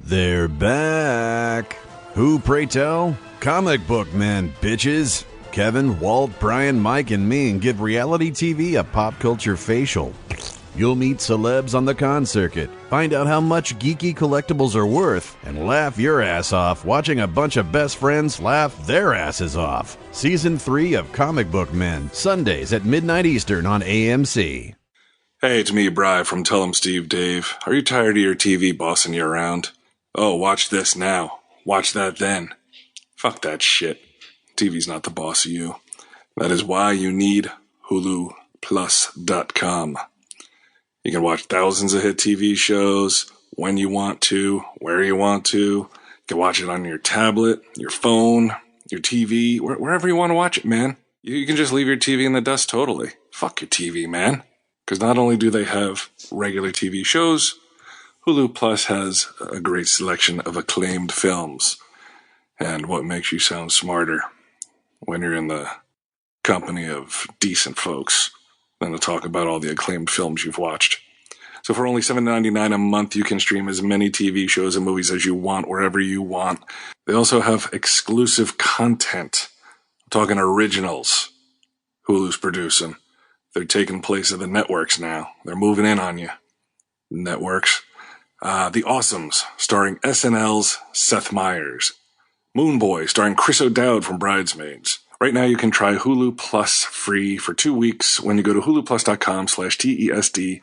They're back. Who, pray tell? Comic book men, bitches. Kevin, Walt, Brian, Mike, and me, and give reality TV a pop culture facial. You'll meet celebs on the con circuit, find out how much geeky collectibles are worth, and laugh your ass off watching a bunch of best friends laugh their asses off. Season 3 of Comic Book Men, Sundays at midnight Eastern on AMC. Hey, it's me, Bri, from Tell 'em Steve Dave. Are you tired of your TV bossing you around? Oh, watch this now. Watch that then. Fuck that shit. TV's not the boss of you. That is why you need HuluPlus.com. You can watch thousands of hit TV shows when you want to, where you want to. You can watch it on your tablet, your phone, your TV, wherever you want to watch it, man. You can just leave your TV in the dust totally. Fuck your TV, man. Because not only do they have regular TV shows, Hulu Plus has a great selection of acclaimed films. And what makes you sound smarter when you're in the company of decent folks than to talk about all the acclaimed films you've watched. So for only $7.99 a month, you can stream as many TV shows and movies as you want, wherever you want. They also have exclusive content. I'm talking originals Hulu's producing. They're taking place of the networks now. They're moving in on you. Networks. The Awesomes, starring SNL's Seth Meyers. Moon Boy, starring Chris O'Dowd from Bridesmaids. Right now you can try Hulu Plus free for 2 weeks when you go to huluplus.com/TESD.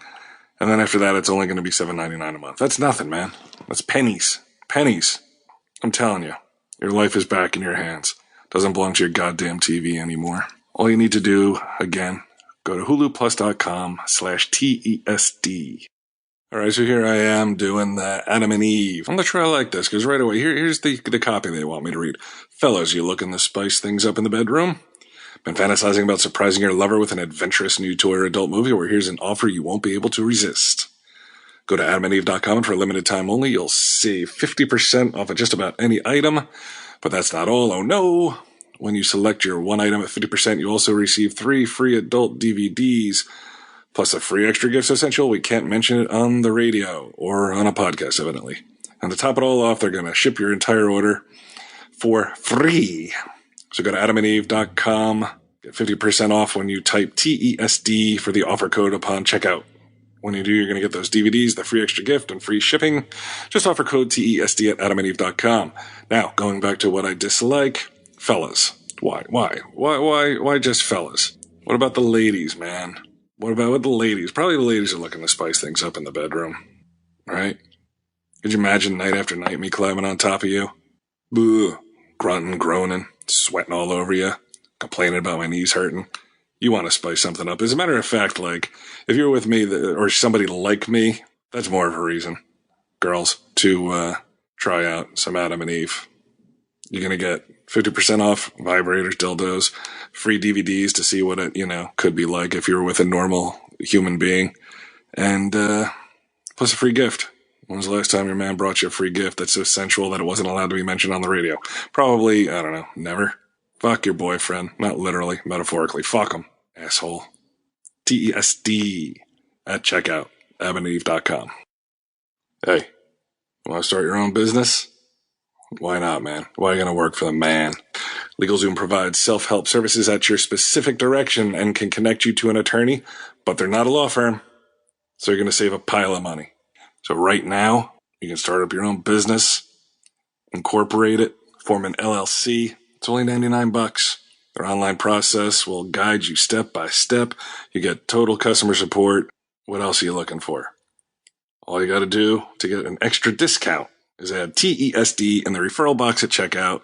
And then after that, it's only going to be $7.99 a month. That's nothing, man. That's pennies. Pennies. I'm telling you, your life is back in your hands. Doesn't belong to your goddamn TV anymore. All you need to do, again, go to huluplus.com/TESD. All right, so here I am doing the Adam and Eve. I'm not sure I like this, because right away, here's the copy they want me to read. Fellas, you looking to spice things up in the bedroom? Been fantasizing about surprising your lover with an adventurous new toy or adult movie? Well, here's an offer you won't be able to resist. Go to adamandeve.com, and for a limited time only, you'll save 50% off of just about any item. But that's not all. Oh no! When you select your one item at 50%, you also receive 3 free adult DVDs, plus a free extra gift so essential we can't mention it on the radio or on a podcast, evidently. And to top it all off, they're going to ship your entire order for free. So go to adamandeve.com, get 50% off when you type TESD for the offer code upon checkout. When you do, you're going to get those DVDs, the free extra gift, and free shipping. Just offer code TESD at adamandeve.com. Now, going back to what I dislike, fellas. Why just fellas? What about the ladies, man? What about the ladies? Probably the ladies are looking to spice things up in the bedroom, right? Could you imagine night after night me climbing on top of you? Boo, grunting, groaning, sweating all over you, complaining about my knees hurting. You want to spice something up. As a matter of fact, like, if you're with me or somebody like me, that's more of a reason, girls, to try out some Adam and Eve. You're going to get 50% off vibrators, dildos, free DVDs to see what it, could be like if you were with a normal human being, and plus a free gift. When was the last time your man brought you a free gift that's so sensual that it wasn't allowed to be mentioned on the radio? Probably, I don't know, never. Fuck your boyfriend. Not literally, metaphorically. Fuck him, asshole. TESD at checkout, adamandeve.com. Hey, want to start your own business? Why not, man? Why are you going to work for the man? LegalZoom provides self-help services at your specific direction and can connect you to an attorney, but they're not a law firm, so you're going to save a pile of money. So right now, you can start up your own business, incorporate it, form an LLC. It's only $99. Their online process will guide you step by step. You get total customer support. What else are you looking for? All you got to do to get an extra discount is add TESD in the referral box at checkout.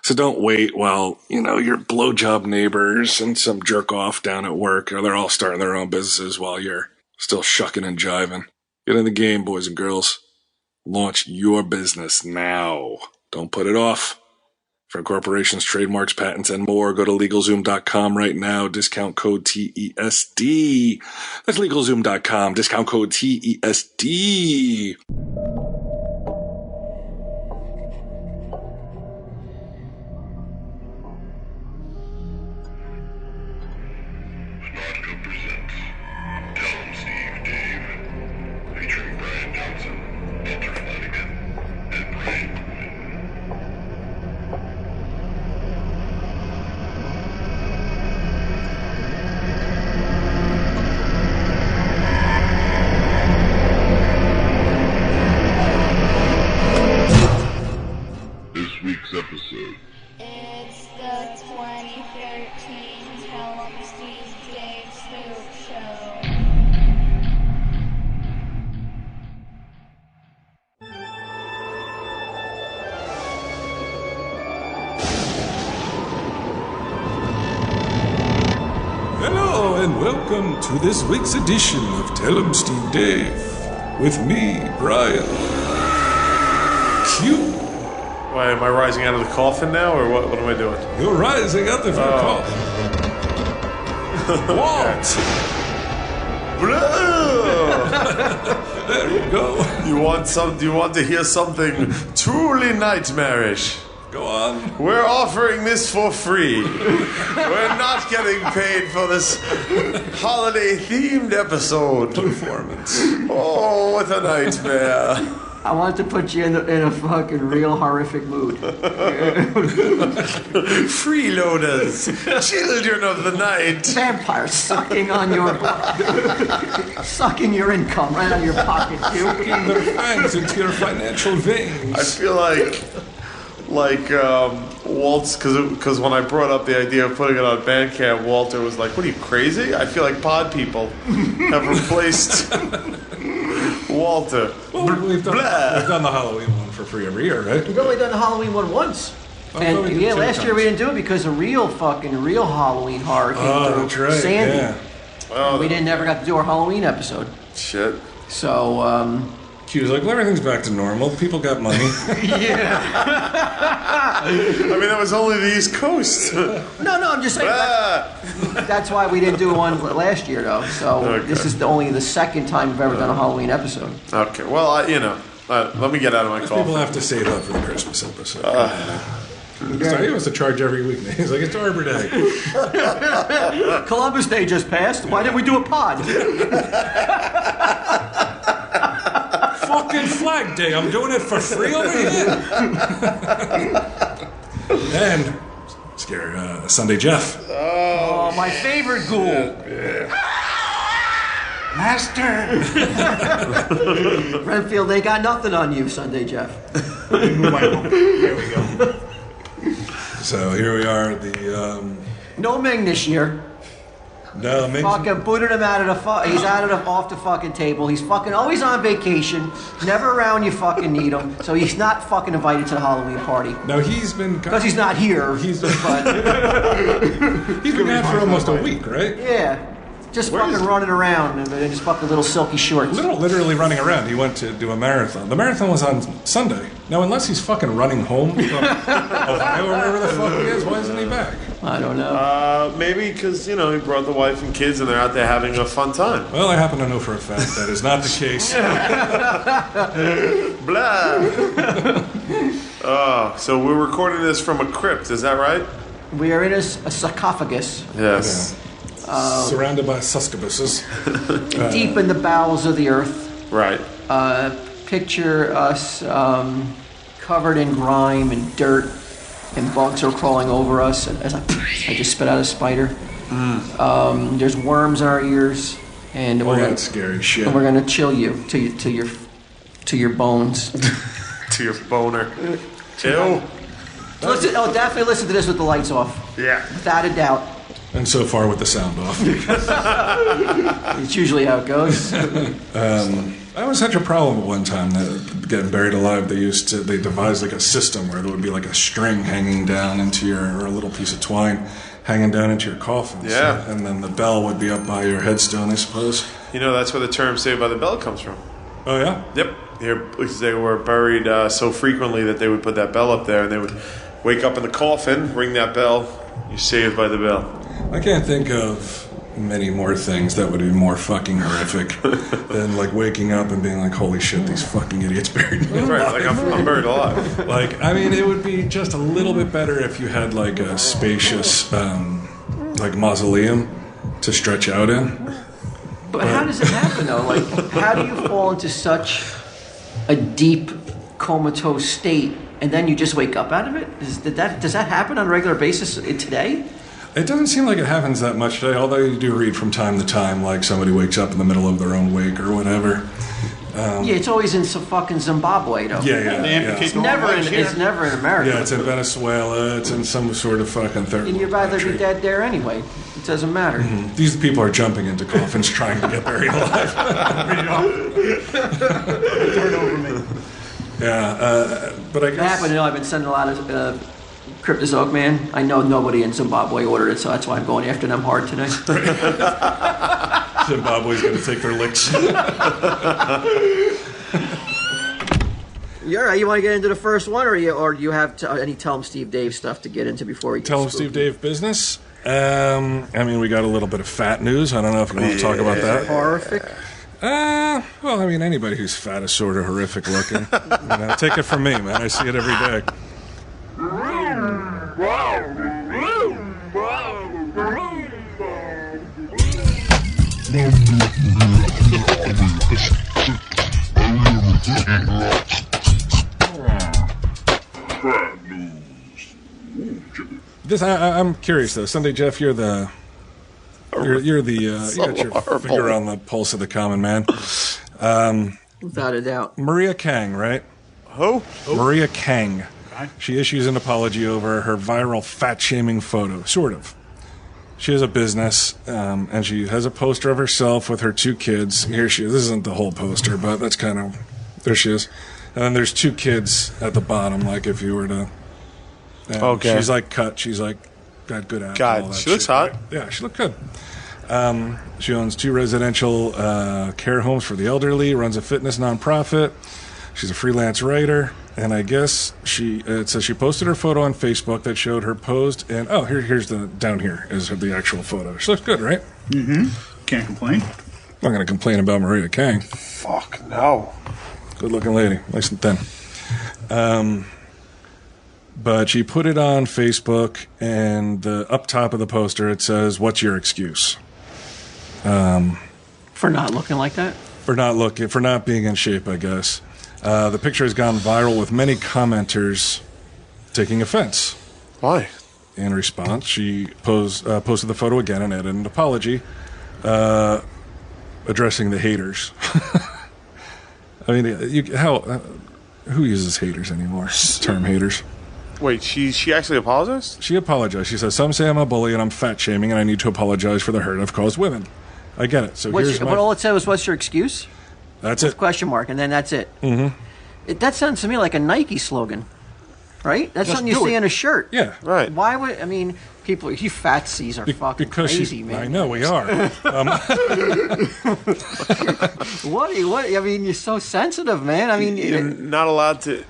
So don't wait while, your blowjob neighbors and some jerk off down at work, or they're all starting their own businesses while you're still shucking and jiving. Get in the game, boys and girls. Launch your business now. Don't put it off. For corporations, trademarks, patents, and more, go to LegalZoom.com right now. Discount code TESD. That's LegalZoom.com. Discount code TESD. Tell 'em Steve Dave, featuring Brian Johnson, Walter Flanagan, and episode. It's the 2013 Tell 'em Steve Dave Spookshow. Hello and welcome to this week's edition of Tell 'em Steve Dave with me, Brian. Q. Why, am I rising out of the coffin now, or what am I doing? You're rising out of your coffin. Walt. There you go. Do you want to hear something truly nightmarish? Go on. We're offering this for free. We're not getting paid for this holiday-themed episode. Performance. Oh, what a nightmare. I want to put you in a fucking real horrific mood. Freeloaders, children of the night. Vampires sucking on your blood. Sucking your income right out of your pocket, dude. Putting their fangs into your financial veins. I feel like Walt's, because when I brought up the idea of putting it on Bandcamp, Walter was like, "What are you, crazy?" I feel like pod people have replaced Walter. Well, we've done the Halloween one for free every year, right? We've only done the Halloween one once. And yeah, last year we didn't do it because a real Halloween horror came through. That's right. Sandy. Yeah. Well, We never got to do our Halloween episode. shit. So, Q was like, well, everything's back to normal. People got money. I mean, that was only the East Coast. no, I'm just saying. That's why we didn't do one last year, though. So Okay. this is only the second time we've ever done a Halloween episode. Okay, well, let me get out of my People coffin. have to save up for the Christmas episode. He wants to charge every week. He's like, it's Arbor Day. Columbus Day just passed. Why didn't we do a pod? Fucking Flag Day. I'm doing it for free over here. And Sunday Jeff. Oh, my favorite ghoul. Master! Renfield, they got nothing on you, Sunday Jeff. There we go. So here we are. No Ming this year. No, Ming. Fucking booted him out of he's off the fucking table. He's fucking always on vacation. Never around you fucking need him. So he's not fucking invited to the Halloween party. No, he's been. Because he's not here. He's but, been gone for almost a week, right? yeah. Just fucking running around in his fucking little silky shorts. Literally running around. He went to do a marathon. The marathon was on Sunday. Now, unless he's fucking running home from Ohio or wherever the fuck he is, why isn't he back? I don't know. Maybe because, he brought the wife and kids and they're out there having a fun time. Well, I happen to know for a fact that is not the case. Blah. So we're recording this from a crypt, is that right? We are in a sarcophagus. Yes. Surrounded by succubuses. Deep in the bowels of the earth. Right. Picture us covered in grime and dirt, and bugs are crawling over us. And as I just spit out a spider. There's worms in our ears, and That's scary shit. we're gonna chill you to your bones. To your boner. Ew. Definitely listen to this with the lights off, Yeah. without a doubt. And so far with the sound off. It's usually how it goes. I was such a problem at one time that getting buried alive, they devised like a system where there would be like a string hanging down or a little piece of twine hanging down into your coffin. Yeah. And then the bell would be up by your headstone, I suppose. That's where the term Saved by the Bell comes from. Oh, yeah? Yep. Because they were buried so frequently that they would put that bell up there and they would wake up in the coffin, ring that bell, you're saved by the bell. I can't think of many more things that would be more fucking horrific than like waking up and being like, holy shit, these fucking idiots buried me. Right, like I'm buried alive. It would be just a little bit better if you had like a spacious mausoleum to stretch out in. But how does it happen though? Like, how do you fall into such a deep comatose state and then you just wake up out of it? Does that happen on a regular basis today? It doesn't seem like it happens that much today, although you do read from time to time, like somebody wakes up in the middle of their own wake or whatever. Yeah, it's always in some fucking Zimbabwe, though. Yeah, They amputate It's the never whole in, leg here. it's never in America. Yeah, it's in Venezuela. It's in some sort of fucking third And you'd world rather country. be dead there anyway. It doesn't matter. These people are jumping into coffins trying to get buried alive. Turn over me. Yeah, but I That guess... happened, I've been sending a lot of Cryptozoic, man. I know nobody in Zimbabwe ordered it, so that's why I'm going after them hard today. Zimbabwe's going to take their licks. You all right? You want to get into the first one, or you have any Tell 'em Steve Dave stuff to get into before we get Tell 'em spooky? Steve Dave business. I mean, we got a little bit of fat news. I don't know if you want to talk about that. Horrific. Well, I mean, anybody who's fat is sort of horrific looking. Take it from me, man. I see it every day. I'm curious though. Sunday Jeff, you're the you got your finger on the pulse of the common man. Without a doubt. Maria Kang, right? Who? Maria Kang. Right. She issues an apology over her viral fat-shaming photo, sort of. She has a business, and she has a poster of herself with her two kids. Here she is. This isn't the whole poster, but that's kind of... There she is. And then there's two kids at the bottom, like if you were to... Okay. She's like cut. She's like got good abs. God, and all that she looks shit, hot. right? Yeah, she looked good. She owns 2 residential care homes for the elderly, runs a fitness nonprofit. She's a freelance writer, and I guess it says she posted her photo on Facebook that showed her posed, and here's the down here is the actual photo. She looks good, right? Can't complain. I'm not going to complain about Maria Kang. Fuck no. Good looking lady, nice and thin. But she put it on Facebook, and up top of the poster it says, "What's your excuse?" For not looking like that? For not being in shape, I guess. The picture has gone viral with many commenters taking offense. Why? In response, she posted the photo again and added an apology, addressing the haters. I mean, who uses haters anymore? The term haters. Wait, she actually apologized? She apologized. She says, "Some say I'm a bully and I'm fat shaming, and I need to apologize for the hurt I've caused women." I get it. So here's But all it said was, "What's your excuse?" That's it. Question mark, and then that's it. Mm-hmm. That sounds to me like a Nike slogan, right? That's Just something you do see it. in a shirt. Yeah. Right. Why would, I mean, people, you fatsies are fucking Because crazy, man. I know we are. What, I mean, you're so sensitive, man. I mean, You're not allowed to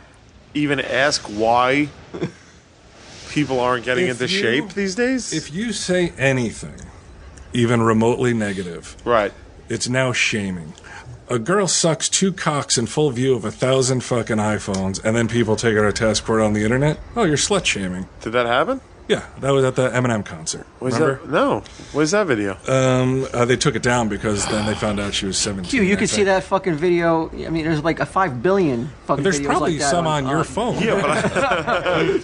even ask why people aren't getting If into you- shape these days? If you say anything, even remotely negative, Right. it's now shaming. A girl sucks 2 cocks in full view of 1,000 fucking iPhones, and then people take her to task for it on the internet. Oh, you're slut shaming. Did that happen? Yeah, that was at the Eminem concert. Remember? No. Where's that video? They took it down because then they found out she was 17. Q, you I could see think. that fucking video. I mean, there's like a 5 billion fucking There's videos probably like that some on your phone. Yeah,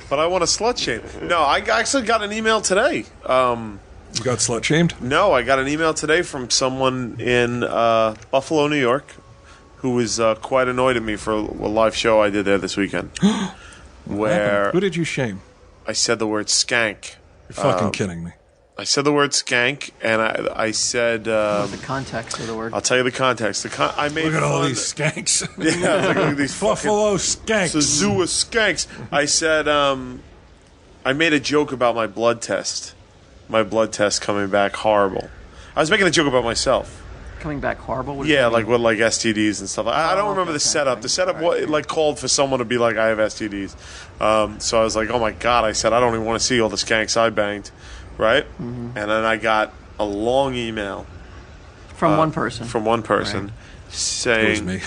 but I want to slut shame. No, I actually got an email today. You got slut shamed? No, I got an email today from someone in Buffalo, New York, who was quite annoyed at me for a live show I did there this weekend, where Who did you shame? I said the word skank. You're fucking kidding me. I said the word skank, and I said, The context of the word. I'll tell you the context. I made Look at all fun- these skanks. Yeah, look at these fucking. Buffalo It's a skanks. zoo of skanks. I said, I made a joke about my blood test. My blood test coming back horrible. I was making a joke about myself. Coming back horrible? What does Yeah, that like mean? with like STDs and stuff. I don't remember the okay, setup. okay. The setup like called for someone to be like, I have STDs. So I was like, oh my God. I said, I don't even want to see all the skanks I banged. Right? Mm-hmm. And then I got a long email From one person. from one person It was saying, me.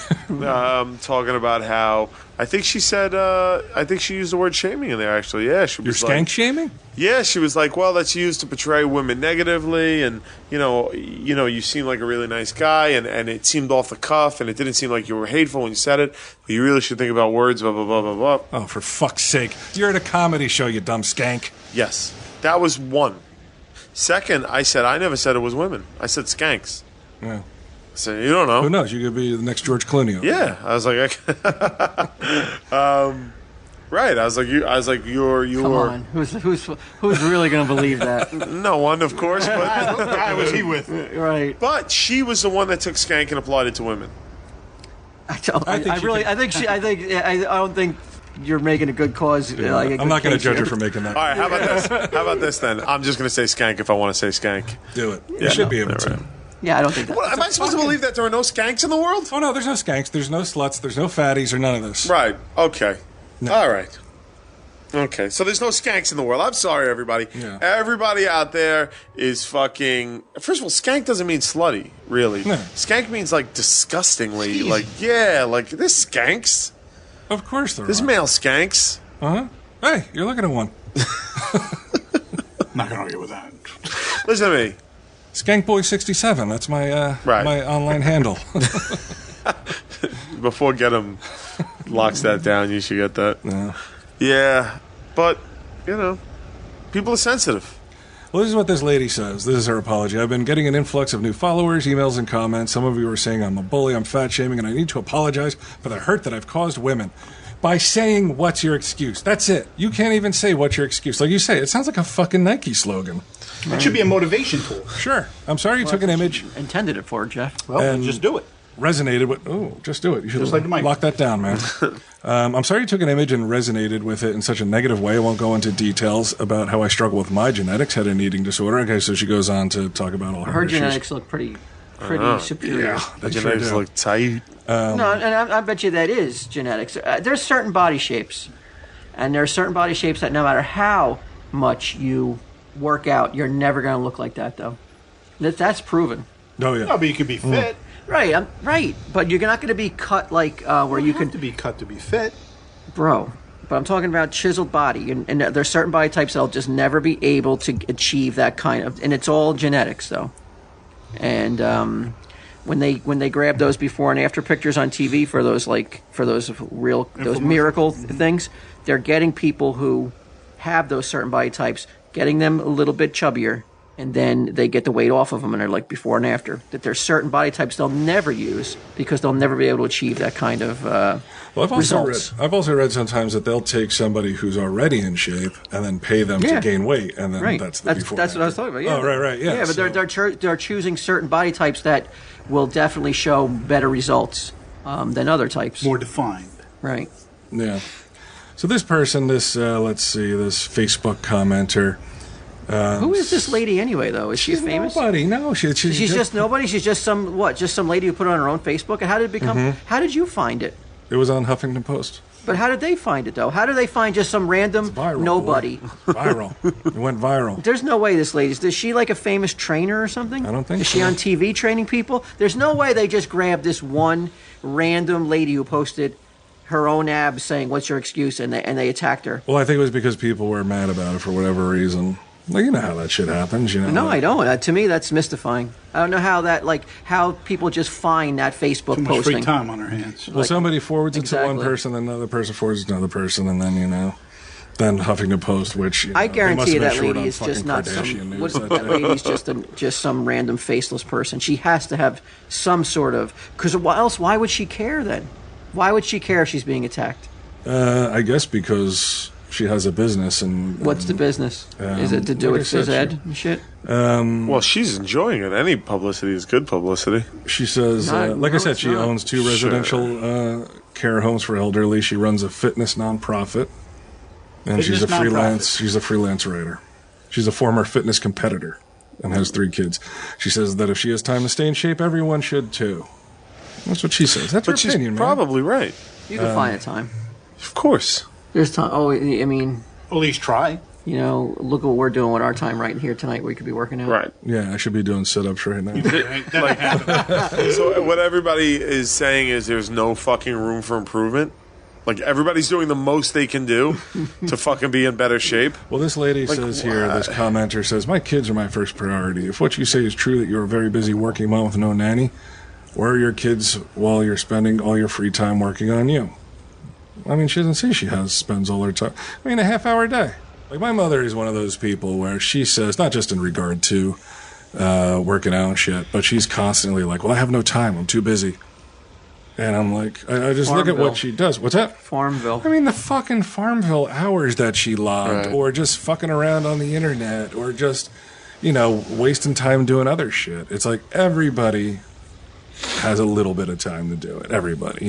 talking about how, I think she said, I think she used the word shaming in there actually. Yeah, she You're was skank like, shaming? yeah, she was like, well, that's used to portray women negatively, and you seem like a really nice guy, and it seemed off the cuff, and it didn't seem like you were hateful when you said it, but you really should think about words, blah, blah, blah, blah, blah. Oh, for fuck's sake. You're at a comedy show, you dumb skank. Yes, that was one. Second, I said, I never said it was women. I said skanks. Yeah. So you don't know. Who knows? You could be the next George Clooney. Yeah, I was like, right. I was like, you're. Come on, who's really going to believe that? No one, of course, but What guy was he with? Right. but she was the one that took skank and applied it to women. I don't think you're making a good cause. I'm not going to judge her for making that. All right, how about this? How about this then? I'm just going to say skank if I want to say skank. Do it. You should be able to. Yeah, I don't think that. What, am I supposed to believe that there are no skanks in the world? Oh, no, there's no skanks. There's no sluts. There's no fatties or none of this. Right. Okay. No. All right. Okay. So there's no skanks in the world. I'm sorry, everybody. Yeah. Everybody out there is fucking. First of all, skank doesn't mean slutty, really. No. Skank means like disgustingly. Like, yeah, like this skanks. Of course there This are. male skanks. Uh-huh. Hey, you're looking at one. Not gonna argue with that. Listen to me. Skankboy67. That's my Right. my online handle. Before Get 'em locks that down, you should get that. No. Yeah, but, you know, people are sensitive. Well, this is what this lady says. This is her apology. I've been getting an influx of new followers, emails, and comments. Some of you are saying I'm a bully, I'm fat shaming, and I need to apologize for the hurt that I've caused women. By saying, what's your excuse? That's it. You can't even say, what's your excuse? Like you say, it sounds like a fucking Nike slogan. It should be a motivation tool. Sure. I'm sorry you took an image, Intended it for, Jeff. Well, And- just do it. resonated with... Oh, just do it. You should Just like the mic. lock that down, man. I'm sorry you took an image and resonated with it in such a negative way. I won't go into details about how I struggle with my genetics, had an eating disorder. Okay, so she goes on to talk about all her Her issues. genetics look pretty superior. Yeah, The they sure genetics do. look tight. No, and I bet you that is genetics. There's certain body shapes, and there are certain body shapes that no matter how much you work out, you're never going to look like that, though. That's proven. Oh, yeah. No, but you could be fit. Right, right. But you're not going to be cut like where you You can, have to be cut to be fit. bro. But I'm talking about chiseled body, and there's certain body types that'll just never be able to achieve that kind of, and it's all genetics, though. And when they grab those before and after pictures on TV for those those miracle things, they're getting people who have those certain body types, getting them a little bit chubbier, and then they get the weight off of them, and they're like before and after. That there's certain body types they'll never use because they'll never be able to achieve that kind of Well, results. I've also read sometimes that they'll take somebody who's already in shape and then pay them to Yeah. gain weight, and then Right. that's the before. That's what I was talking about. Yeah. Oh, right. Yeah. Yeah, but so- they're choosing certain body types that will definitely show better results than other types. More defined. Right. Yeah. So this person, this this Facebook commenter. Who is this lady anyway, though? Is she famous? Nobody. No, she's She's just nobody. She's just some lady who put it on her own Facebook. And how did it become? Mm-hmm. How did you find it? It was on Huffington Post. But how did they find it though? How did they find just some random Viral. nobody? boy. Viral. It went viral. There's no way this lady's. Is she like a famous trainer or something? I don't think Is she so. on TV training people? There's no way they just grabbed this one random lady who posted her own abs saying, "What's your excuse?" and they attacked her. Well, I think it was because people were mad about it for whatever reason. Well, you know how that shit happens, you know. No, I don't. To me, that's mystifying. I don't know how people just find that Facebook Too much free posting. time on our hands. Well, somebody forwards it to one Exactly. person, then another person forwards it to another person, and then, then Huffington Post, which, I they guarantee must you have that been short lady on is just fucking not Kardashian some. news What's that that day. lady's just some random faceless person. She has to have some sort of. Because why would she care then? Why would she care if she's being attacked? I guess because she has a business and... What's the business? Is it to do like I with said, phys ed and shit? Well, she's enjoying it. Any publicity is good publicity. She says, Not- like I no, said, it's she not. owns 2 residential care homes for elderly. She runs a fitness nonprofit, and she's a Fitness freelance. nonprofit. She's a freelance writer. She's a former fitness competitor and has 3 kids. She says that if she has time to stay in shape, everyone should too. That's what she says. That's her But she's opinion, man. probably right. You can find a time. Of course. There's time. Oh, I mean, At least try. look at what we're doing with our time right here tonight. We could be working out. Right. Yeah, I should be doing sit-ups right now. That happened. So what everybody is saying is there's no fucking room for improvement. Like, everybody's doing the most they can do to fucking be in better shape. Well, this lady says here, this commenter says, my kids are my first priority. If what you say is true that you're a very busy working mom with no nanny, where are your kids while you're spending all your free time working on you? I mean, she doesn't say spends all her time. I mean, a half-hour a day. Like, my mother is one of those people where she says, not just in regard to working out and shit. But she's constantly like, well, I have no time. I'm too busy. And I'm like, I just look at what she does. What's that? Farmville. I mean, the fucking Farmville hours that she logged, or just fucking around on the internet, or just, wasting time doing other shit. It's like everybody has a little bit of time to do it. Everybody,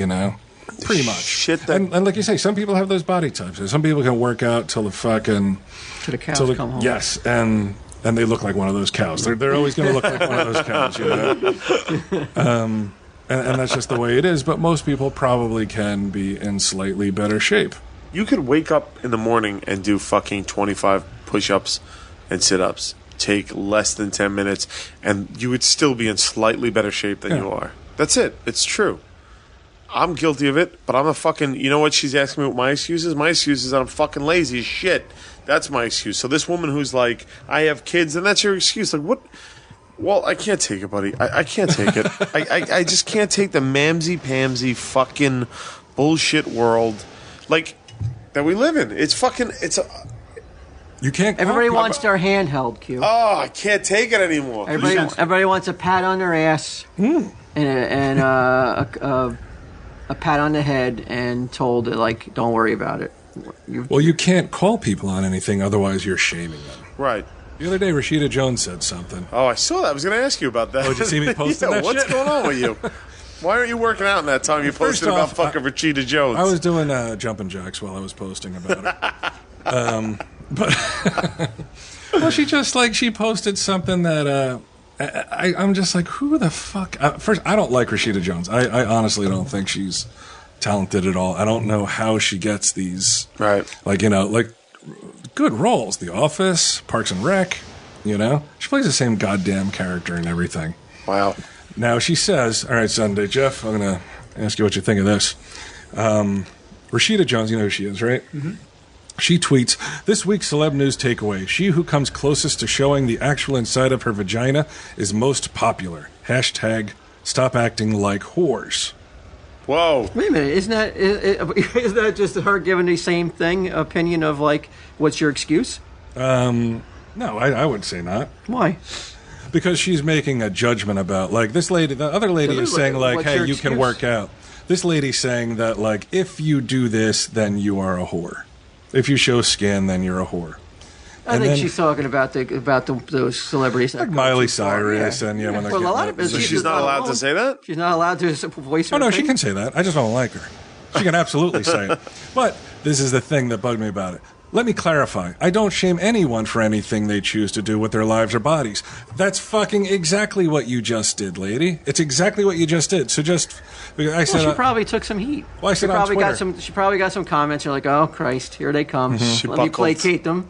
Pretty much. Shit that... and like you say, some people have those body types. Some people can work out till the fucking... Till the cows come home. Yes, and they look like one of those cows. They're always going to look like one of those cows, And that's just the way it is. But most people probably can be in slightly better shape. You could wake up in the morning and do fucking 25 push-ups and sit-ups. Take less than 10 minutes, and you would still be in slightly better shape than you are. That's it. It's true. I'm guilty of it, but I'm a fucking... You know what she's asking me what my excuse is? My excuse is that I'm fucking lazy as shit. That's my excuse. So this woman who's like, I have kids, and that's your excuse. Like, what... Well, I can't take it, buddy. I can't take it. I just can't take the mamsy-pamsy fucking bullshit world like that we live in. It's fucking... You can't... Everybody wants their hand held, Q. Oh, I can't take it anymore. Everybody wants a pat on their ass and a pat on the head and told that, like, don't worry about it. Well, you can't call people on anything, otherwise you're shaming them. Right. The other day, Rashida Jones said something. Oh, I saw that. I was going to ask you about that. Oh, did you see me posting that what's shit? going on with you? Why aren't you working out in that time you posted about fucking Rashida Jones? I was doing jumping jacks while I was posting about it. But well, she posted something that I'm just like, who the fuck? First, I don't like Rashida Jones. I honestly don't think she's talented at all. I don't know how she gets these, right? Like good roles. The Office, Parks and Rec. She plays the same goddamn character and everything. Wow. Now she says, all right, Sunday, Jeff, I'm going to ask you what you think of this. Rashida Jones, you know who she is, right? Mm-hmm. She tweets, this week's celeb news takeaway. She who comes closest to showing the actual inside of her vagina is most popular. Hashtag stop acting like whores. Whoa. Wait a minute. Isn't that just her giving the same opinion of, like, what's your excuse? No, I would say not. Why? Because she's making a judgment about, like, this lady, the other lady is saying, like, hey, you can work out. This lady's saying that, like, if you do this, then you are a whore. If you show skin, then you're a whore. I think she's talking about those celebrities like Miley Cyrus and when they're a lot of so she's not allowed to say that? She's not allowed to voice her no, opinion? she can say that. I just don't like her. She can absolutely say it. But this is the thing that bugged me about it. Let me clarify. I don't shame anyone for anything they choose to do with their lives or bodies. That's fucking exactly what you just did, lady. It's exactly what you just did. So she probably took some heat. Well, I said she probably got some comments. You're like, oh Christ, here they come. Mm-hmm. Let me placate them.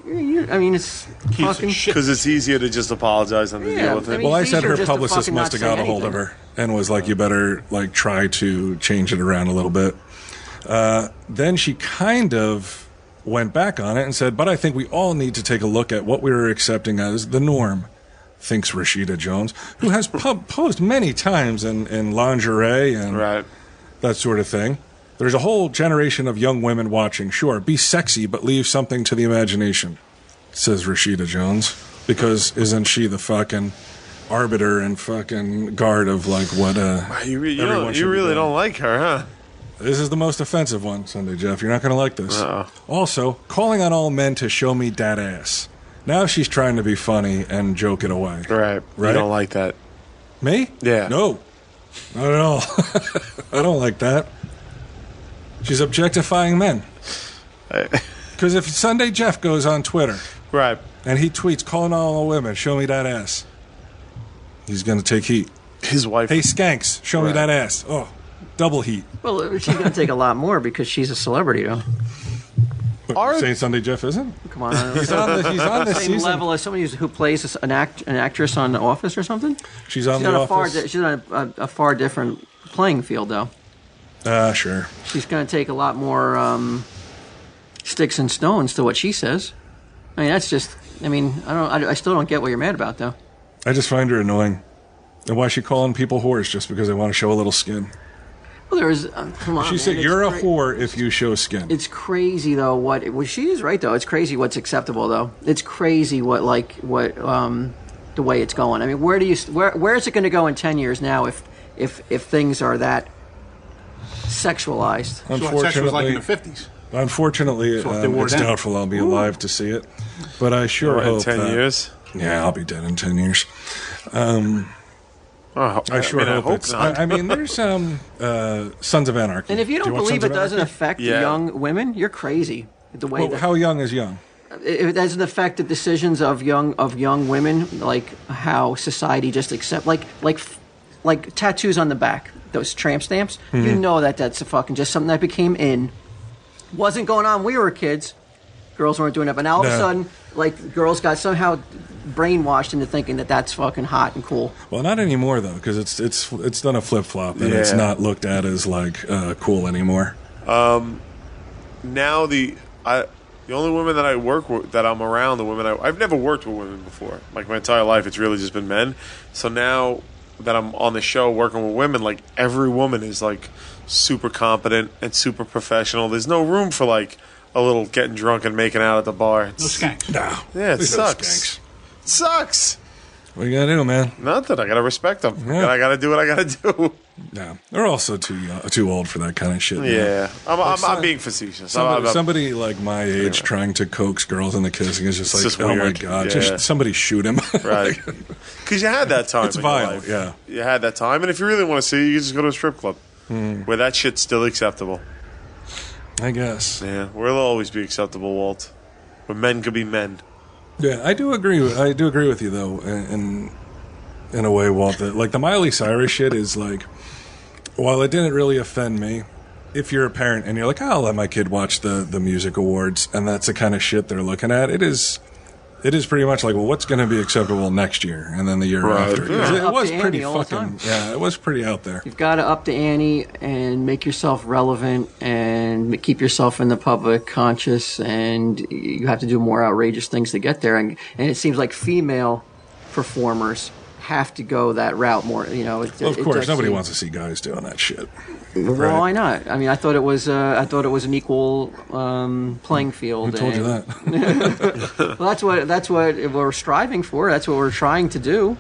It's fucking shit. Because it's easier to just apologize than to deal with it. Well, I said her publicist must have got a hold of her and was like, you better try to change it around a little bit. Then she kind of went back on it and said, but I think we all need to take a look at what we were accepting as the norm, thinks Rashida Jones, who has posed many times in lingerie and that sort of thing. There's a whole generation of young women watching. Sure, be sexy, but leave something to the imagination, says Rashida Jones, because isn't she the fucking arbiter and fucking guard of what you really don't like her, huh? This is the most offensive one, Sunday Jeff. You're not going to like this. Uh-oh. Also, calling on all men to show me dat ass. Now she's trying to be funny and joke it away. Right. You don't like that. Me? Yeah. No. Not at all. I don't like that. She's objectifying men. Because if Sunday Jeff goes on Twitter, and he tweets, calling all women, show me that ass, he's going to take heat. His wife. Hey, skanks, show me that ass. Oh, double heat. Well, she's going to take a lot more because she's a celebrity, though. Saying Sunday Jeff isn't? Come on. He's on the same level as somebody who plays an actress on The Office or something. She's on The Office. She's on a far different playing field, though. Sure. She's going to take a lot more sticks and stones to what she says. I mean, that's just. I mean, I still don't get what you're mad about, though. I just find her annoying. And why is she calling people whores just because they want to show a little skin? Well, there's. Come on. She said you're a whore if you show skin. It's crazy, though. She is right, though. It's crazy what's acceptable, though. It's crazy what the way it's going. I mean, where is it going to go in 10 years now if things are that sexualized? That's what sex was like in the 50s. Unfortunately, it's doubtful I'll be alive to see it. But I sure hope 10 years? Yeah, I'll be dead in 10 years. I hope it's... I mean, there's Sons of Anarchy. And if you don't believe it doesn't affect young women, you're crazy. The way how young is young? It doesn't affect the decisions of young women, like how society just accept, like tattoos on the back, those tramp stamps. Mm-hmm. You know that's a fucking just something that became in. Wasn't going on when we were kids. Girls weren't doing it, but now all of a sudden, like girls got somehow brainwashed into thinking that that's fucking hot and cool. Well, not anymore though, because it's done a flip flop and it's not looked at as like cool anymore. Now the only women that I work with, that I'm around, the women I've never worked with women before. Like my entire life, it's really just been men. So now that I'm on the show working with women, like every woman is like super competent and super professional. There's no room for like a little getting drunk and making out at the bar. No skanks. No. Yeah, it There's sucks. It sucks. What you gotta do, man? Nothing. I gotta respect them. Yeah. I gotta do what I gotta do. No, they're also too old for that kind of shit. Yeah, I'm being facetious. Somebody like my age trying to coax girls into kissing is just like, just oh my weird. god, Yeah. just somebody shoot him. Right. Because you had that time. It's in your vile, life. yeah. You had that time, and if you really want to see it, you can just go to a strip club where that shit's still acceptable. I guess. Yeah, where it'll always be acceptable, Walt. Where men could be men. Yeah, I do agree with you though, in a way, Walt. That like the Miley Cyrus shit is like, while it didn't really offend me, if you're a parent and you're like, I'll let my kid watch the music awards, and that's the kind of shit they're looking at, it is pretty much like, well, what's going to be acceptable next year, and then the year after. Yeah. It was Up to pretty ante all the fucking, time. yeah, it was pretty out there. You've got to up the ante and make yourself relevant and keep yourself in the public conscious, and you have to do more outrageous things to get there. And it seems like female performers have to go that route more. You know, Well, of course, nobody wants to see guys doing that shit. Well, why not? I mean, I thought it was an equal playing field. Who told you that? Well, that's what we're striving for. That's what we're trying to do,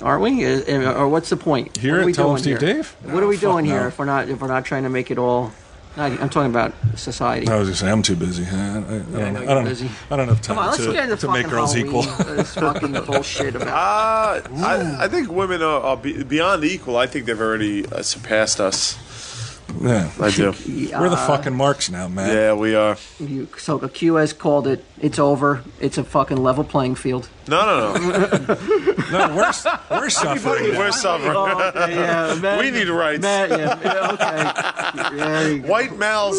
aren't we? Or what's the point? Here What are at we Tell 'em doing Steve here? Dave? What are we doing no. here if we're not trying to make it all? I'm talking about society. I was going to say, I'm too busy. I know you're busy. I don't have Come on, time let's get into to make fucking girls Halloween. equal. This fucking bullshit about. I think women are beyond equal. I think they've already surpassed us. Yeah. I do. We're the fucking marks now, man. Yeah, we are. So Q has called it. It's over. It's a fucking level playing field. No. No, we're suffering. We're suffering. We need rights. Okay. White males,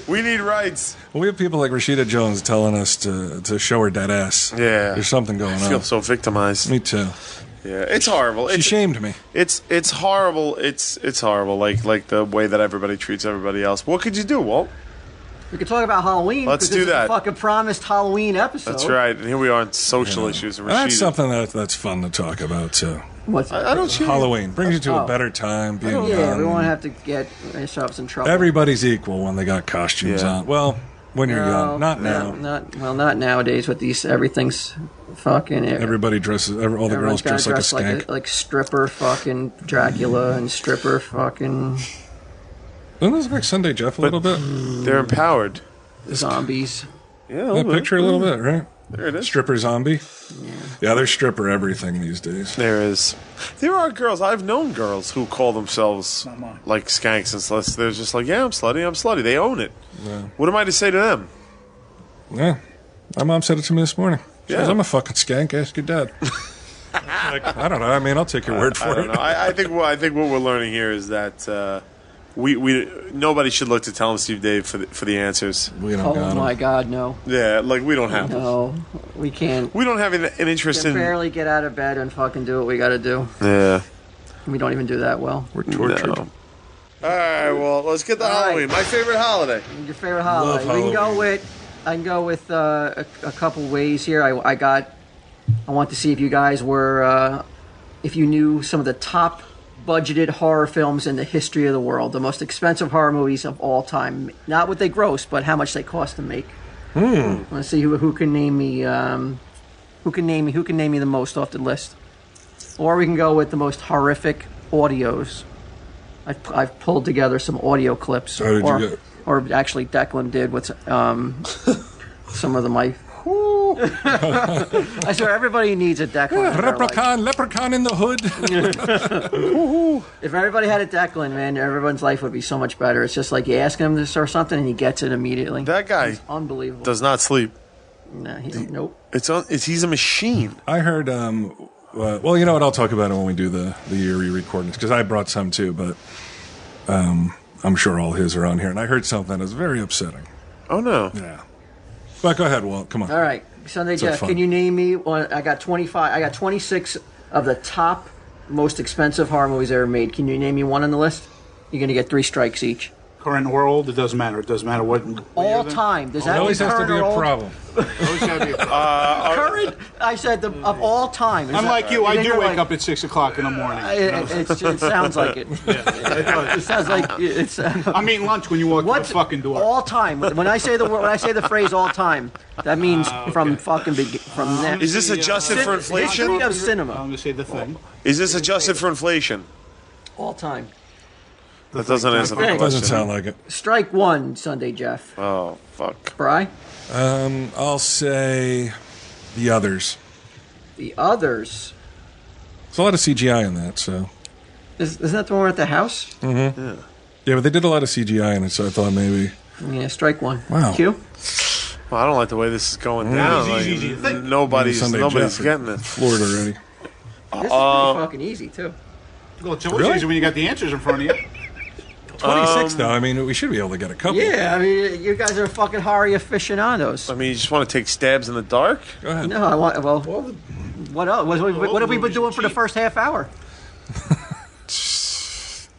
we need rights. We have people like Rashida Jones telling us to show her dead ass. Yeah. There's something going I feel on. so victimized. Me too. Yeah, it's horrible. She shamed me. It's horrible. It's horrible. Like the way that everybody treats everybody else. What could you do, Walt? We could talk about Halloween. Let's 'cause do this is that. a fucking promised Halloween episode. That's right. And here we are on social issues. And That's Rashida. something that's fun to talk about too. What's I don't see Halloween brings you to Oh. a better time. Being Yeah, young. we won't have to get ourselves in trouble. Everybody's equal when they got costumes Yeah. on. Well, when you're No, young, not now. Not nowadays with these. Everything's fucking. Everybody dresses. All the girls Everyone's gotta dress like a dress skank. like stripper fucking Dracula and stripper fucking Doesn't this look like Sunday Jeff a little bit? They're empowered. zombies. Yeah, That picture a little bit, right? There it is. Stripper zombie. Yeah, there's stripper everything these days. There is. There are girls. I've known girls who call themselves Not mine. like skanks and sluts. They're just like, yeah, I'm slutty. They own it. Yeah. What am I to say to them? Yeah, my mom said it to me this morning. She Yeah. goes, I'm a fucking skank. Ask your dad. Like, I don't know. I mean, I'll take your word I for don't it. know. I think what we're learning here is that we nobody should look to Tell 'em Steve Dave for the answers. We don't Oh got 'em. my God, no, Yeah, like we don't have. no, we can't. We don't have an interest Can in. barely get out of bed and fucking do what we got to do. Yeah. We don't even do that well. We're tortured. No. All right. Well, let's get to All right. Halloween. My favorite holiday. Your favorite holiday? Love We can go Halloween. with. I can go with a couple ways here. I want to see if you guys were, if you knew some of the top budgeted horror films in the history of the world, the most expensive horror movies of all time. Not what they gross, but how much they cost to make. I want to see who can name me. Who can name me the most off the list? or we can go with the most horrific audios. I've pulled together some audio clips. How did you get? Or actually, Declan did with some of them. I swear, everybody needs a Declan. Leprechaun in the hood. If everybody had a Declan, man, everyone's life would be so much better. It's just like you ask him this or something, and he gets it immediately. That guy It's unbelievable. does not sleep. Nah, nope. He's a machine. I heard. Well, you know what? I'll talk about it when we do the Eerie recordings because I brought some too, but I'm sure all his are on here. And I heard something that was very upsetting. Oh no. Yeah. But go ahead, Walt. Come on. All right, Sunday Jeff, can you name me one? I got 25. I got 26 of the top most expensive horror movies ever made. Can you name me one on the list? You're gonna get 3 strikes each. Current or old, it doesn't matter. It doesn't matter what All year time. Does It that mean always has to current be or a old? problem. Always gotta be a problem. Current? I said of all time. Unlike you, I then do you're wake like- up at 6 o'clock in the morning. It sounds like it. It sounds like it's. I'm eating lunch when you walk to the fucking door. All time? When I say the phrase all time, that means from fucking from that. Is this adjusted for inflation? History of cinema. I'm gonna say the thing. Is this adjusted for inflation? All time. That doesn't answer the Thing. Doesn't question. sound like it. Strike one, Sunday Jeff. Oh fuck. Bry? I'll say The Others. The Others. There's a lot of CGI in that, so. Isn't that the one at the house? Yeah, but they did a lot of CGI in it, so I thought maybe. Yeah, strike one. Wow. Q? Well, I don't like the way this is going down. easy, Like, easy. nobody's Sunday nobody's Jeff getting it. Floored already. This is pretty fucking easy, too. Well, it's always Really? easy when you got the answers in front of you. 26, though. I mean, we should be able to get a couple. Yeah, I mean, you guys are fucking horror aficionados. I mean, you just want to take stabs in the dark? Go ahead. No, I want. Well, what else? What have we been doing for the first half hour?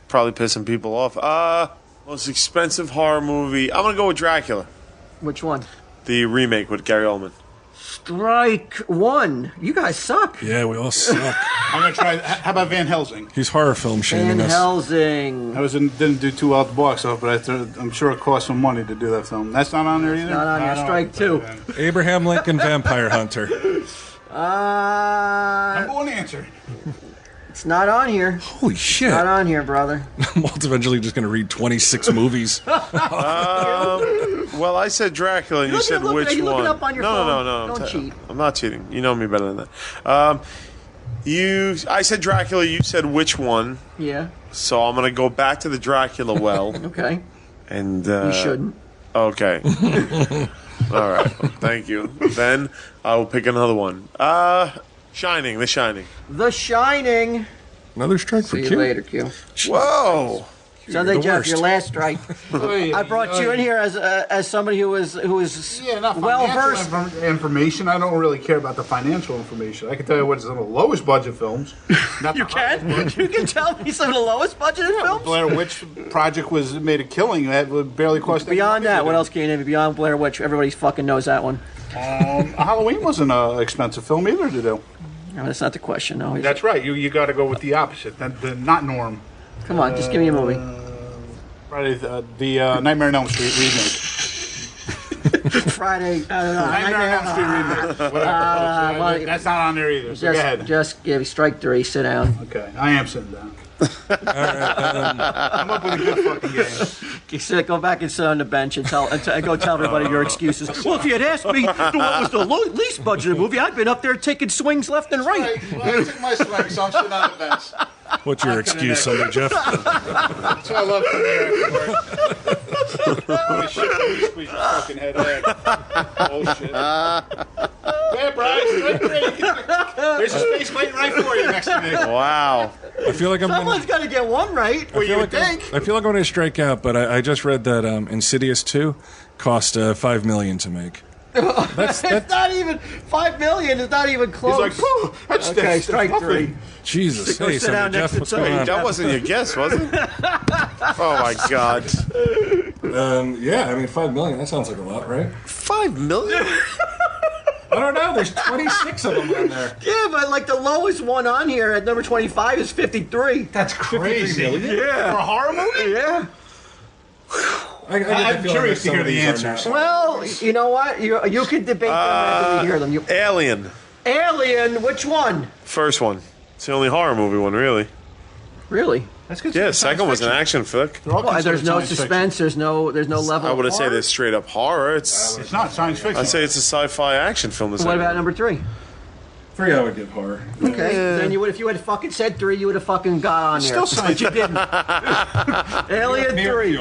Probably pissing people off. Most expensive horror movie. I'm gonna go with Dracula, Which one? the remake with Gary Oldman. Strike one. You guys suck. Yeah, we all suck. I'm gonna try. How about Van Helsing? He's horror film Van shaming us. Helsing. Didn't do too well at the box office, but I'm sure it cost some money to do that film. That's not on there either. Not on there. Strike two. Abraham Lincoln Vampire Hunter. Number one answer. It's not on here. Holy shit. Not on here, brother. Walt's eventually just going to read 26 movies. Well, I said Dracula, and you said which are you one? looking up on your no, phone? no. Don't cheat. I'm not cheating. You know me better than that. I said Dracula. You said which one? Yeah. So I'm gonna go back to the Dracula well. Okay. And You shouldn't. Okay. All right. Thank you. Then I will pick another one. Shining. The Shining. The Shining. Another strike for See you Q. later, Q. Whoa. Sunday the Jeff, worst. your last strike. I brought you in here as somebody who is Not well financial versed. information. I don't really care about the financial information. I can tell you what is some of the lowest budget films. Not You the highest budget. can? You can tell me some of the lowest budgeted films? Blair Witch Project made a killing that would barely cost. any Beyond money that, to what do. else can you name me? Beyond Blair Witch, everybody fucking knows that one. Halloween wasn't an expensive film either to do. No, that's not the question. No, That's right. You got to go with the opposite. The not norm. come on, just give me a movie. Friday, the Nightmare on Elm Street remake. Friday, I don't know. Nightmare on Elm Street remake. Whatever. well, That's not on there either. So go ahead. Just give strike three. Sit down. Okay, I am sitting down. I'm up with a good fucking game. You sit, go back and sit on the bench and go tell everybody your excuses. Well, if you had asked me what was the least budgeted movie, I'd been up there taking swings left and right. Well, I took my swing, so I'm sitting on the bench. What's your excuse, Sunday Jeff? That's what I love coming here after work. Holy shit, squeeze your fucking head out. Bullshit. Yeah, Brian, straight three. There's a space waiting right for you next to me. Wow. I feel like I'm Someone's got to get one right. Well, you would think. I feel like I'm going to strike out, but I just read that Insidious 2 cost $5 million to make. It's not even $5 million. It's not even close. He's like, "Phew, that's Okay, that's strike nothing." three. Jesus, Go hey, sit down Sunday next Jeff, to what's Tony. going on? That wasn't your guess, was it? Oh my God. Yeah, I mean, $5 million, that sounds like a lot, right? $5 million? I don't know, there's 26 of them on there. Yeah, but like the lowest one on here at number 25 is 53. That's crazy. Yeah. For a horror movie? Yeah. I'm curious to hear the answers. Well, you know what? You can debate them after we hear them. Alien. Alien, which one? First one. It's the only horror movie one, really. Really? That's good. Yeah, the second was an action flick. They're all Well, there's considered no science suspense. There's no level. I of wouldn't say horror? there's straight up horror. fiction. It's not science fiction. I'd say it's a sci-fi action film. What about number 3? 3, I would give horror. Okay, then you would, if you had fucking said 3, you would have fucking got on there. Still science. But you didn't. Alien 3.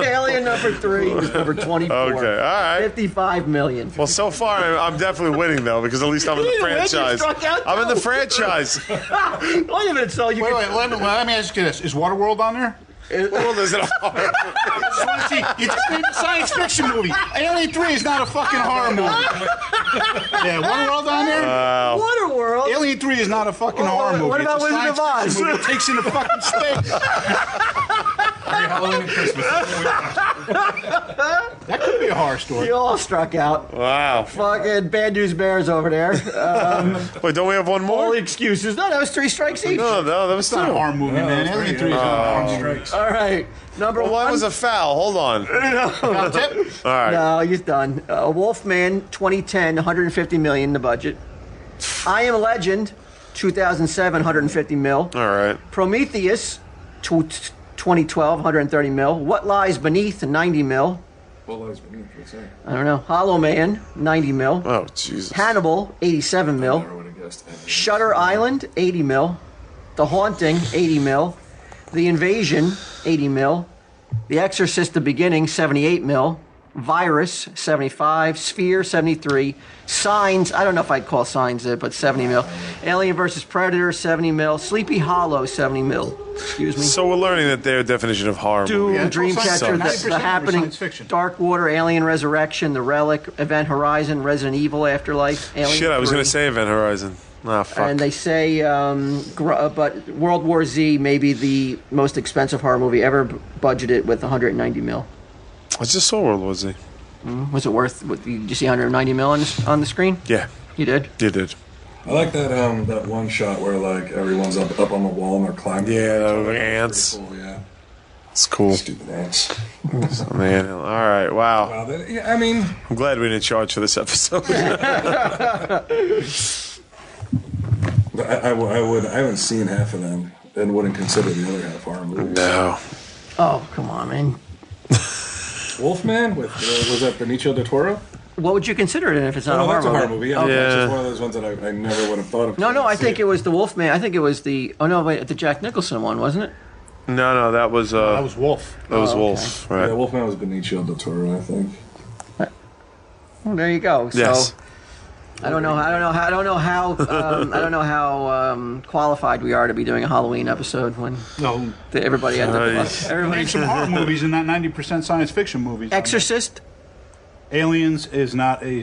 Alien number 3 is number 24. Okay, all right. 55 million. Well, so far I'm definitely winning though because at least I'm in the You didn't win, you franchise. struck out, I'm in the too. franchise. Wait a minute, so you Wait, could- let me ask you this: is Waterworld on there? Well, there's a horror. I just want to see. You just made a science fiction movie. Alien 3 is not a fucking horror movie. Yeah, Waterworld on there. Waterworld. Alien 3 is not a fucking horror movie. What about It's a Wizard of science Oz? fiction movie. It takes into fucking space. Halloween and Christmas. That could be a horror story. You all struck out. Wow. Fucking bad news bears over there. Wait, don't we have one All more? the excuses. No, that was 3 strikes each. No, that was It's not a horror movie, man. Alien 3 is not a horror movie. All right, number Well, 1. that was a foul. Hold on. Got a tip? All right. No, he's done. Wolfman, 2010, 150 million in the budget. I Am Legend, 2007, 150 mil. All right. Prometheus, 2012, 130 mil. What Lies Beneath, 90 mil. What lies beneath? What's that? I don't know. Hollow Man, 90 mil. Oh, Jesus. Hannibal, 87 mil. Never would have guessed. Shutter Island, 80 mil. The Haunting, 80 mil. The Invasion, 80 mil. The Exorcist, The Beginning, 78 mil. Virus, 75. Sphere, 73. Signs, I don't know if I'd call Signs it, but 70 mil. Alien vs. Predator, 70 mil. Sleepy Hollow, 70 mil. Excuse me. So we're learning that their definition of horror Doom, movie. Yeah, it's all science Dreamcatcher, fiction. the 90% Happening, science fiction. Dark Water, Alien Resurrection, The Relic, Event Horizon, Resident Evil Afterlife, Alien Shit, I was 3. going to say Event Horizon. Ah, fuck. And they say, but World War Z may be the most expensive horror movie ever budgeted with 190 mil. I just saw World War Z. Was it worth? Did you see 190 mil on the screen? Yeah, You did. you did. I like that one shot where like everyone's up on the wall and they're climbing. Yeah, That's the ants. pretty cool, yeah. It's cool. Stupid ants. Oh, man. All right, wow. Wow, I mean, I'm glad we didn't charge for this episode. I haven't seen half of them and wouldn't consider the other half horror movies. No. Oh, come on, man. Wolfman with was that Benicio del Toro? What would you consider it if it's not Oh, a horror that's a movie? horror movie. Yeah, Okay. it's Yeah. just one of those ones that I never would have thought of. No, I See think it was the Wolfman. I think it was the. Oh no, wait, the Jack Nicholson one, wasn't it? No, that was That was Wolf. Wolf, Yeah, right? Wolfman was Benicio del Toro, I think. Well, there you go. So, Yes. I don't know how qualified we are to be doing a Halloween episode when No. everybody had Nice. the everybody. Name some horror movies in that 90% science fiction movies. Exorcist, Aliens is not a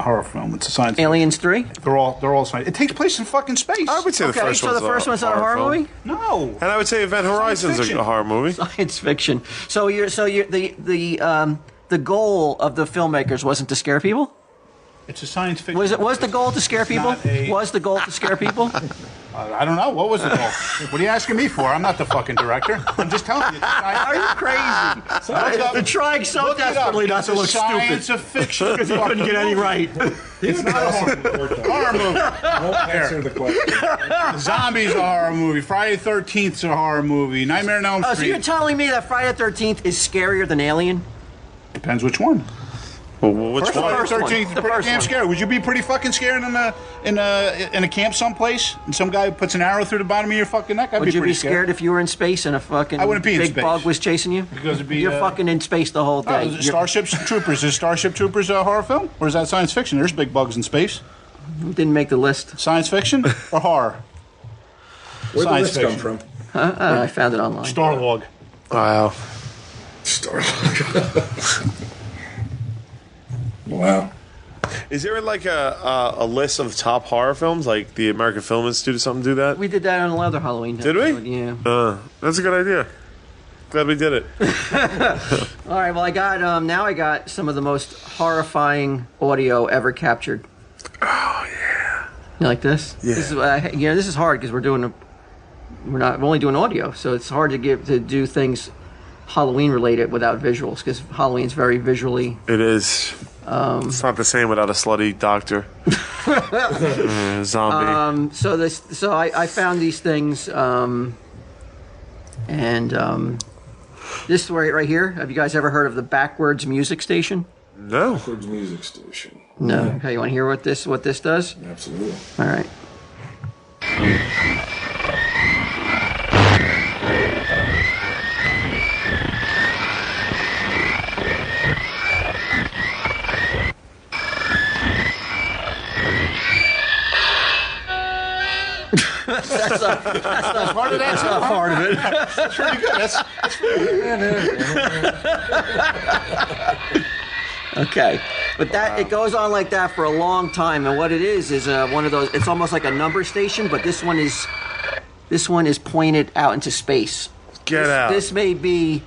horror film. It's a science fiction. Aliens 3. They're all science. It takes place in fucking space. I would say the Okay, first so one's the first one's not a horror film. movie. No. And I would say Event Horizon's fiction. a horror movie. Science fiction. So the goal of the filmmakers wasn't to scare people. It's a science fiction. Was the goal to scare people? not a- Was the goal to scare people? I don't know. What was the goal? What are you asking me for? I'm not the fucking director. I'm just telling you. It's a science Are you crazy? They're trying so Look it up. desperately not It's to a look science stupid. of fiction. Because he couldn't get any right. It's not a horror movie. Horror movie. Won't answer the question. Zombies are a horror movie. Friday the 13th is a horror movie. Nightmare on Elm Oh, so Street. you're telling me that Friday the 13th is scarier than Alien? Depends which one. Well, which First one? one. Friday the 13th is The pretty first damn one. scary. Would you be pretty fucking scared in a camp someplace and some guy puts an arrow through the bottom of your fucking neck? I'd Would be you pretty be scared if you were in space and a fucking I wouldn't be in big space. bug was chasing you? Because it'd be, You're fucking in space the whole day. Oh, You're- Starship Troopers. Is Starship Troopers a horror film? Or is that science fiction? There's big bugs in space. didn't make the list. Science fiction or horror? Where'd the Science list come fiction. from? I found it online. Starlog. Wow. Star. Wow. Is there like a list of top horror films, like the American Film Institute or something do that? We did that on another Halloween. Did we? episode, Yeah. That's a good idea. Glad we did it. All right. Well, I got some of the most horrifying audio ever captured. Oh yeah. You like this? Yeah. This is, this is hard because we're only doing audio, so it's hard to do things Halloween related without visuals because Halloween's very visually. It is. It's not the same without a slutty doctor. Zombie. So I found these things, and this right here. Have you guys ever heard of the Backwards Music Station? No. Backwards music station. No. Okay, you want to hear what this does? Absolutely. All right. That's not part of that. That's not part of it. That's pretty good. That's Okay, but it goes on like that for a long time, and what it is one of those. It's almost like a number station, but this one is pointed out into space. Get out. This may be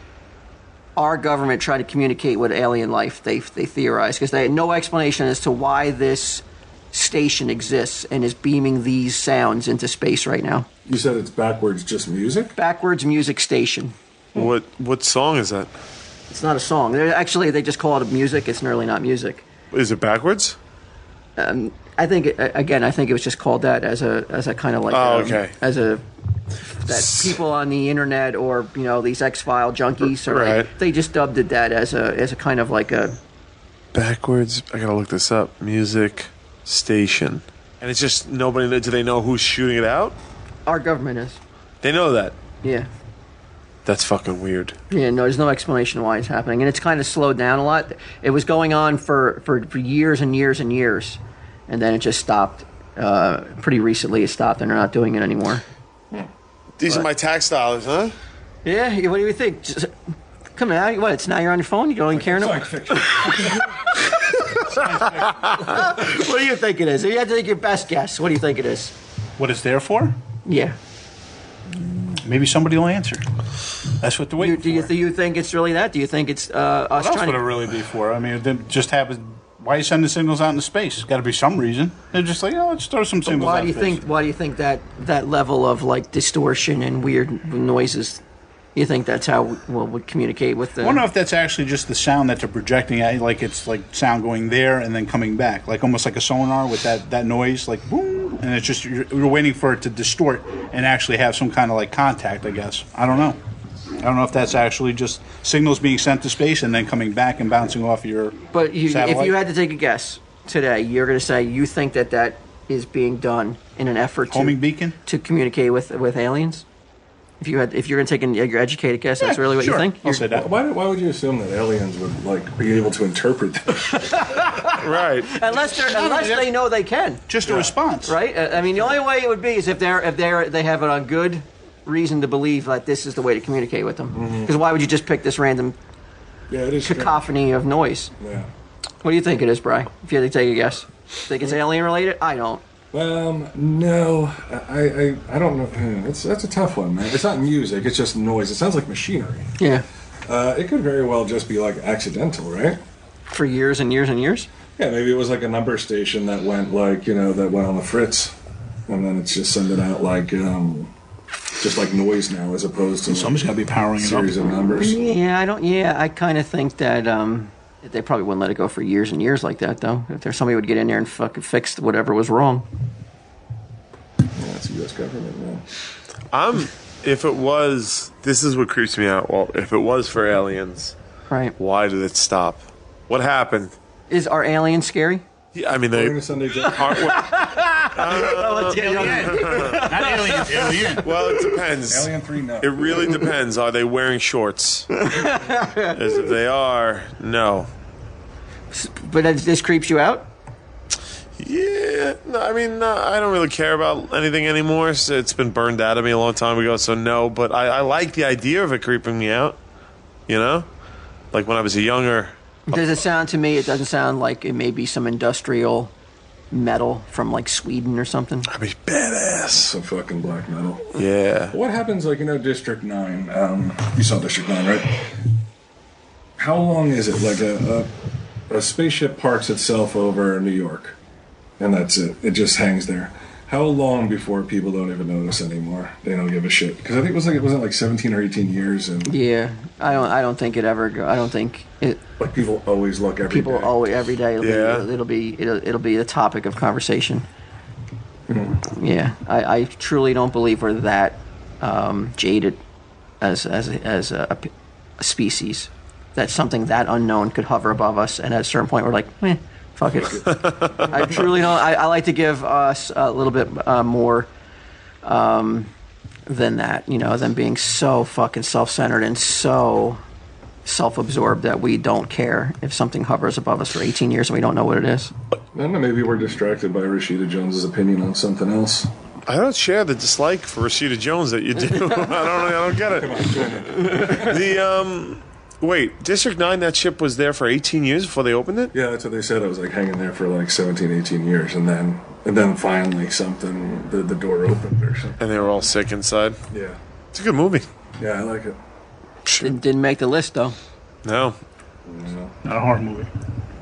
our government trying to communicate with alien life. They theorize because they had no explanation as to why this station exists and is beaming these sounds into space right now. You said it's backwards just music? Backwards Music Station. What song is that? It's not a song. They just call it music. It's really not music. Is it backwards? I think it was just called that as a kind of like okay. That people on the internet or these X-File junkies Right. they just dubbed it that as a kind of like a Backwards. I gotta look this up. Music station. And it's just nobody. Do they know who's shooting it out? our government is. They know that. Yeah. That's fucking weird. Yeah, no, there's no explanation why it's happening, and it's kind of slowed down a lot. It was going on for years and years and years, and then it just stopped. Pretty recently, it stopped, and they're not doing it anymore. These are my tax dollars, huh? Yeah, what do you think? Just, come on, what? It's now you're on your phone. You don't even care no more. Fiction. What do you think it is? You have to take your best guess. What do you think it is? what it's there for? Yeah. Maybe somebody will answer. That's what they're waiting Do you for. think it's really that? Do you think it's us What else trying would it to? really be for? I mean, it didn't just happen. Why are you sending signals out into space? Got to be some reason. They're just like, oh, let's throw some signals Why out do you into space. think? Why do you think that level of like distortion and weird noises? You think that's how we'll communicate with the? I wonder if that's actually just the sound that they're projecting at, like it's like sound going there and then coming back, like almost like a sonar with that noise, like boom, and it's just you're waiting for it to distort and actually have some kind of like contact, I guess. I don't know if that's actually just signals being sent to space and then coming back and bouncing off your But if satellite. you had to take a guess today, you're going to say you think that is being done in an effort homing beacon. to communicate with aliens. If you're going to take your educated guess, that's Yeah, really what sure. you think. I'll say that. Why would you assume that aliens would like be able to interpret this? Right. Unless they know they can, Just a response. right? I mean, the only way it would be is if they have it on good reason to believe that this is the way to communicate with them. Because why would you just pick this random Yeah, it is strange. cacophony of noise? Yeah. What do you think it is, Bri? If you had to take a guess, think it's alien related? I don't. No, I don't know. That's a tough one, man. It's not music; it's just noise. It sounds like machinery. Yeah, It could very well just be like accidental, right? for years and years and years. Yeah, maybe it was like a number station that went that went on the fritz, and then it's just sending out like just like noise now, as opposed to Somebody's got to be powering a it up. series of numbers. Yeah, I don't. Yeah, I kind of think that they probably wouldn't let it go for years and years like that, though. If there's somebody would get in there and fucking fix whatever was wrong. Yeah, it's the U.S. government, man. If it was, this is what creeps me out. Well, if it was for aliens, Right? why did it stop? What happened? Are aliens scary? Yeah, I mean, We're they gonna Sunday joke. aren't. Not aliens, alien. Well, it depends. Alien 3, no. It really depends. Are they wearing shorts? As if they are, no. But this creeps you out. Yeah, no, I mean, no, I don't really care about anything anymore. So it's been burned out of me a long time ago, so no. But I like the idea of it creeping me out. You know, like when I was a younger. Does it sound to me? It doesn't sound like it may be some industrial metal from like Sweden or something. I'd be badass. Some fucking black metal. Yeah. What happens, like, District 9? You saw District 9, right? How long is it? Like a spaceship parks itself over New York, and that's it. It just hangs there. How long before people don't even notice anymore? They don't give a shit. Because I think it wasn't like 17 or 18 years, and Yeah, I don't think it ever. I don't think it. like people always look every People day. always every day. Yeah. It'll be a topic of conversation. Yeah, I truly don't believe we're that jaded as a species that something that unknown could hover above us, and at a certain point we're like, fuck it. I truly don't. I like to give us a little bit more than that, than being so fucking self-centered and so self-absorbed that we don't care if something hovers above us for 18 years and we don't know what it is. I don't know, maybe we're distracted by Rashida Jones's opinion on something else. I don't share the dislike for Rashida Jones that you do. I don't get it. Come on, join it. Wait, District 9, that ship was there for 18 years before they opened it? Yeah, that's what they said. I was like hanging there for like 17, 18 years, and then finally something, the door opened or something. And they were all sick inside. Yeah. It's a good movie. Yeah, I like it. Didn't make the list though. No. Not a horror movie.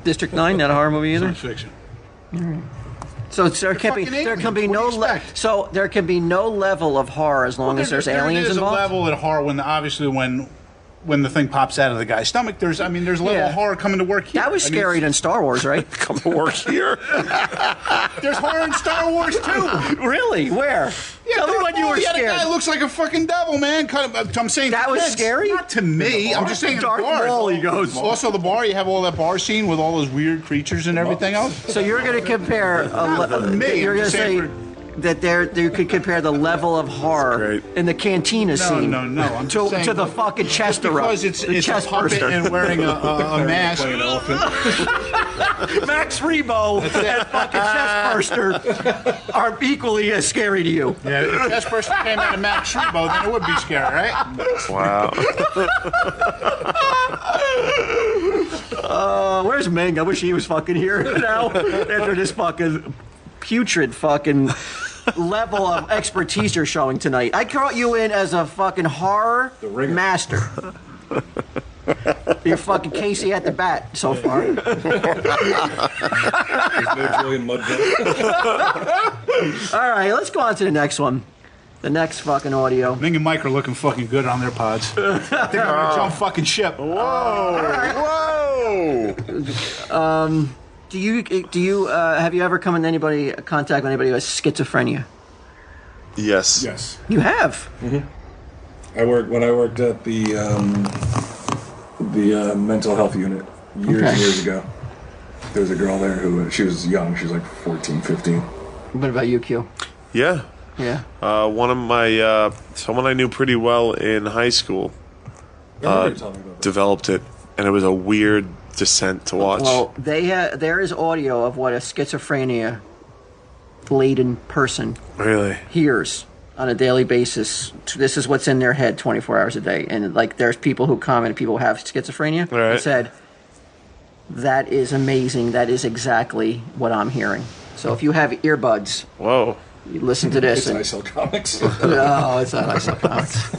District 9, not a horror movie either. Science fiction. So there can be no level of horror as long as there's aliens There's involved. a level of horror when the thing pops out of the guy's stomach. There's a level of horror coming to work here. That was scarier than Star Wars, right? Come to work here. There's horror in Star Wars too. Really? Where? Tell me when you were The scared. guy looks like a fucking devil, man. I'm saying That was kids. scary? Not to me. I'm just saying Darth the bar. Maul, he goes. Also, the bar. You have all that bar scene with all those weird creatures and everything else. So you're going to compare? me, You're I'm going to just say saying that you could compare the level of horror Great. in the cantina scene No. I'm just saying, to the fucking chest because it's a puppet and wearing a mask. Play an elephant. Max Rebo and fucking Chestburster are equally as scary to you. Yeah, if Chest Burster came out of Max Rebo, then it would be scary, right? Wow. Where's Ming? I wish he was fucking here now after this fucking putrid fucking level of expertise you're showing tonight. I brought you in as a fucking horror master. You're fucking Casey at the bat so far. There's no Julian Mudville. All right, let's go on to the next one. The next fucking audio. Ming and Mike are looking fucking good on their pods. I think I'm gonna jump fucking ship. Whoa. Do you have you ever come in contact with anybody who has schizophrenia? Yes. Yes. You have. When I worked at the mental health unit years ago. There was a girl there she was young. She was like 14, 15. What about you, Q? Yeah. Yeah. One of my someone I knew pretty well in high school developed it, and it was a weird descent to watch. Well, there is audio of what a schizophrenia-laden person Really? hears on a daily basis. This is what's in their head 24 hours a day. And like, there's people who comment, people who have schizophrenia. Right. They said, that is amazing. That is exactly what I'm hearing. So if you have earbuds, Whoa. you listen to this. It's ISL Comics. No, it's not ISL Comics.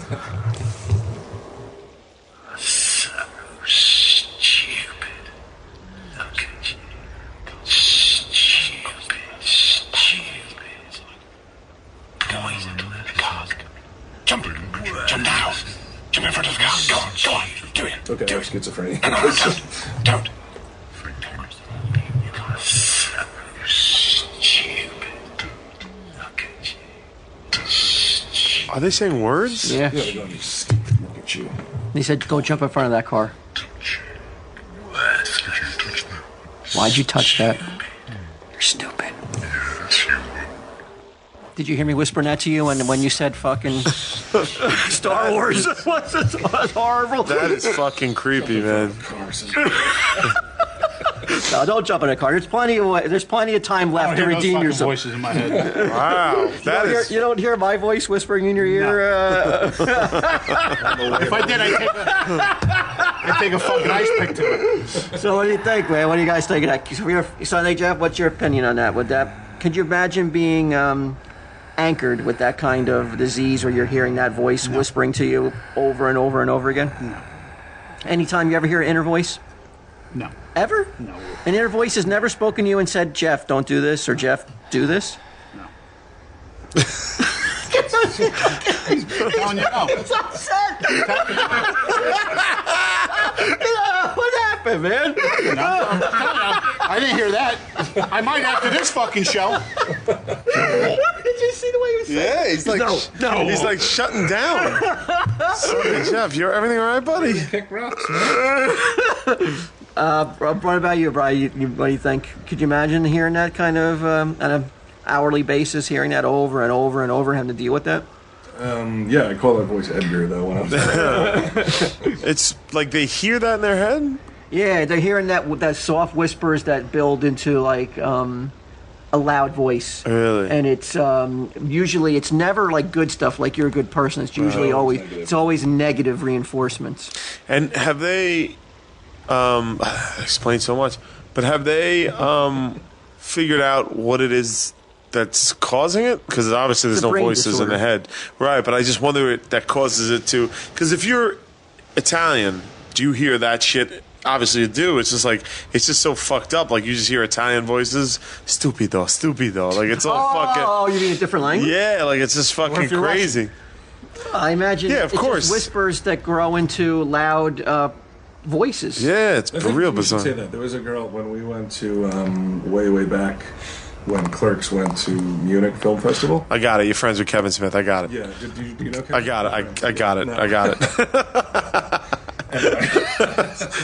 Jump now. Jump in front of the car. Go on. Do it. Okay, I have schizophrenia. No, don't. Are they saying words? Yeah. Yeah, look at you. He said, go jump in front of that car. Why'd you touch that? You're stupid. Did you hear me whispering that to you when you said fucking Star Wars? What's horrible? That is fucking creepy, man. No, don't jump in a car. There's plenty of time I left don't to hear those redeem fucking yourself. voices in my head. Wow. That is. You don't hear my voice whispering in your ear. If I did, I'd take a fucking ice pick to it. So what do you think, man? What do you guys think of that? So, hey, Jeff, what's your opinion on that? Could you imagine being anchored with that kind of disease where you're hearing that voice whispering to you over and over and over again? No. Anytime you ever hear an inner voice? No. Ever? No. An inner voice has never spoken to you and said, Jeff, don't do this, or Jeff, do this? No. Telling you no. It's upset. What happened, man? I didn't hear that. I might after this fucking show. Did you see the way he was saying? Yeah, he's like, he's like shutting down. Sorry, Jeff, you're everything all right, buddy? Pick rocks, man. What about you, Brian? What do you think? Could you imagine hearing that kind of on an hourly basis, hearing that over and over and over, having to deal with that? Yeah, I call that voice Edgar, though, when I'm It's like they hear that in their head? Yeah, they're hearing that soft whispers that build into like a loud voice. Really? And it's usually it's never like good stuff, like you're a good person. It's usually always negative reinforcements. And have they explained so much, but have they figured out what it is that's causing it? Because obviously there's no voices disorder in the head. Right, but I just wonder if that causes it to... Because if you're Italian, do you hear that shit? Obviously you do. It's just like, it's just so fucked up. Like you just hear Italian voices. Stupido. Like it's all fucking... Oh, you mean a different language? Yeah, like it's just fucking crazy. I imagine Yeah, of it's course. just whispers that grow into loud voices. Yeah, it's I think real we should bizarre. say that. There was a girl when we went to way back when Clerks went to Munich Film Festival. I got it. You're friends with Kevin Smith. I got it. Yeah, do you know Kevin? I got it. I got it. No. I got it.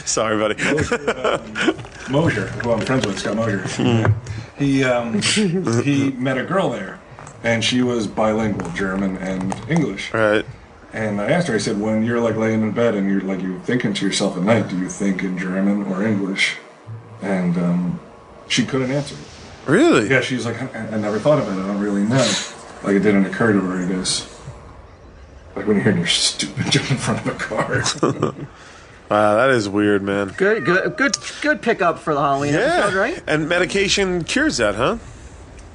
Sorry, buddy. Mosier, who I'm friends with, Scott Mosier. He met a girl there, and she was bilingual, German and English. Right. And I asked her, I said, when you're like laying in bed and you're thinking to yourself at night, do you think in German or English? And she couldn't answer. Really? Yeah, she's like, I never thought of it. I don't really know. Like it didn't occur to her. He goes, like when you're in your stupid jump in front of a car. Wow, that is weird, man. Good pickup for the Halloween episode, right? And medication cures that, huh?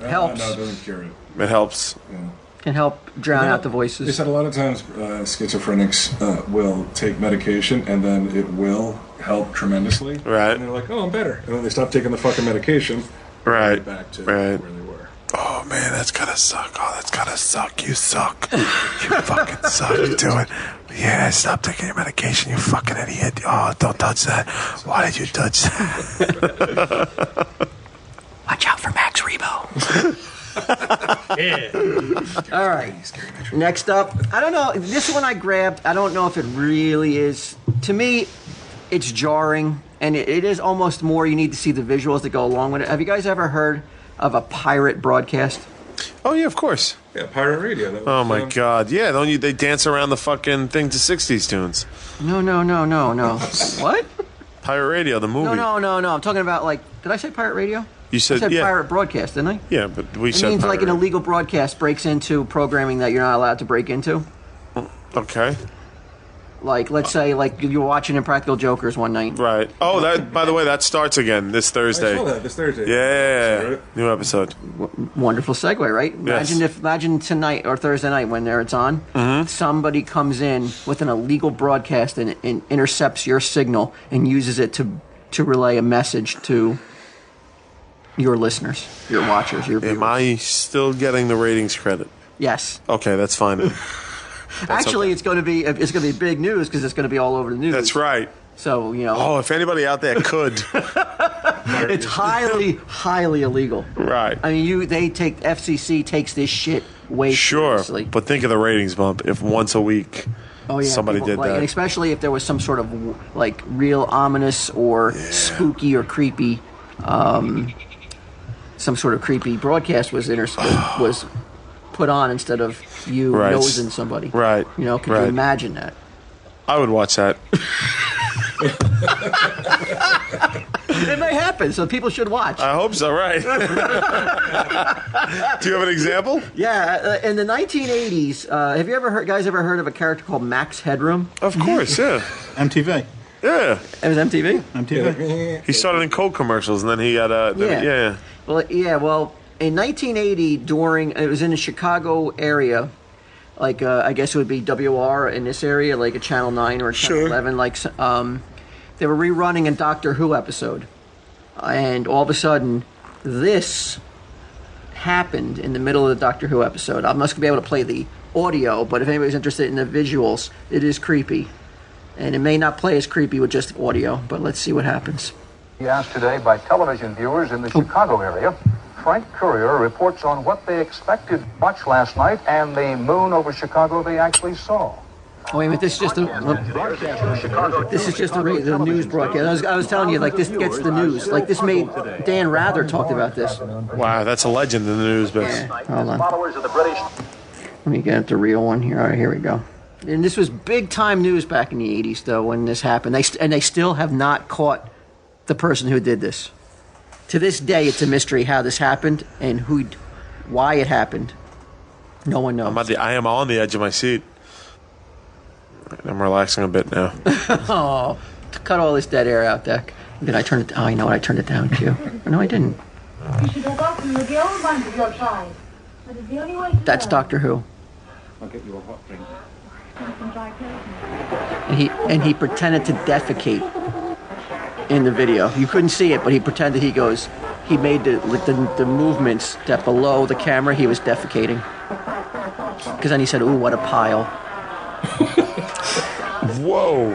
Helps. No, it doesn't cure it. It helps. Yeah. Can help drown out the They voices. said a lot of times schizophrenics will take medication and then it will help tremendously. Right. And they're like, oh, I'm better. And then they stop taking the fucking medication. Right. And get back to Right. where they were. Oh man, that's gotta suck. Oh, that's gotta suck. You suck. You fucking suck. You do it. Yeah, stop taking your medication, you fucking idiot. Oh, don't touch that. Why did you touch that? Watch out for Max Rebo. All right. Next up, I don't know. This one I grabbed. I don't know if it really is. To me, it's jarring, and it is almost more. You need to see the visuals that go along with it. Have you guys ever heard of a pirate broadcast? Oh yeah, of course. Yeah, pirate radio. That was, Oh my god. Yeah, don't you? They dance around the fucking thing to '60s tunes. No. What? Pirate Radio, the movie. No. I'm talking about like. Did I say pirate radio? You I said said yeah. pirate broadcast, didn't I? Yeah, but we It said means like an pirate. illegal broadcast breaks into programming that you're not allowed to break into. Okay. Like, let's say, like you were watching Impractical Jokers one night. Right. Oh, that. By the way, that starts again this Thursday. I saw that this Thursday. Yeah. Right? New episode. Wonderful segue, right? Yes. Imagine tonight or Thursday night when it's on, somebody comes in with an illegal broadcast and intercepts your signal and uses it to relay a message to your listeners, your watchers, your viewers. Am I still getting the ratings credit? Yes. Okay, that's fine. Actually, okay. it's going to be big news because it's going to be all over the news. That's right. So Oh, if anybody out there could. it's highly illegal. Right. I mean, FCC takes this shit way Sure, seriously. but think of the ratings bump if once a week somebody did and that. especially if there was some sort of like real ominous or spooky or creepy, some sort of creepy broadcast was put on instead of you Right. nosing somebody. Right. You know, could Right. you imagine that? I would watch that. It may happen, so people should watch. I hope so, right. Do you have an example? Yeah, in the 1980s, have you guys ever heard of a character called Max Headroom? Of course, yeah. MTV. Yeah. It was MTV? MTV. He started in Coke commercials, and then he got yeah. Well, in 1980, it was in the Chicago area, like I guess it would be WR in this area, like a Channel 9 or a Channel 11. Like they were rerunning a Doctor Who episode, and all of a sudden, this happened in the middle of the Doctor Who episode. I'm not going to be able to play the audio, but if anybody's interested in the visuals, it is creepy. And it may not play as creepy with just audio, but let's see what happens. Asked today by television viewers in the Chicago area, Frank Courier reports on what they expected to watch last night and the moon over Chicago they actually saw. Oh, wait a minute, this is just the news broadcast. I was telling you, like, this gets the news. Like, this made Dan Rather talked about this. Wow, that's a legend in the news business. Yeah, hold on. Let me get the real one here. All right, here we go. And this was big-time news back in the 80s, though, when this happened. They still have not caught the person who did this. To this day, it's a mystery how this happened and why it happened. No one knows. I am on the edge of my seat. I'm relaxing a bit now. Oh, cut all this dead air out, Deck. Then I turned it. Oh, I know what I turned it down to. No, I didn't. You should have gotten the old one to your side. That is the only way to That's go. Doctor Who. I'll get you a hot drink. And he pretended to defecate in the video. You couldn't see it, but he pretended he made the movements that below the camera he was defecating. Because then he said, "Ooh, what a pile." Whoa.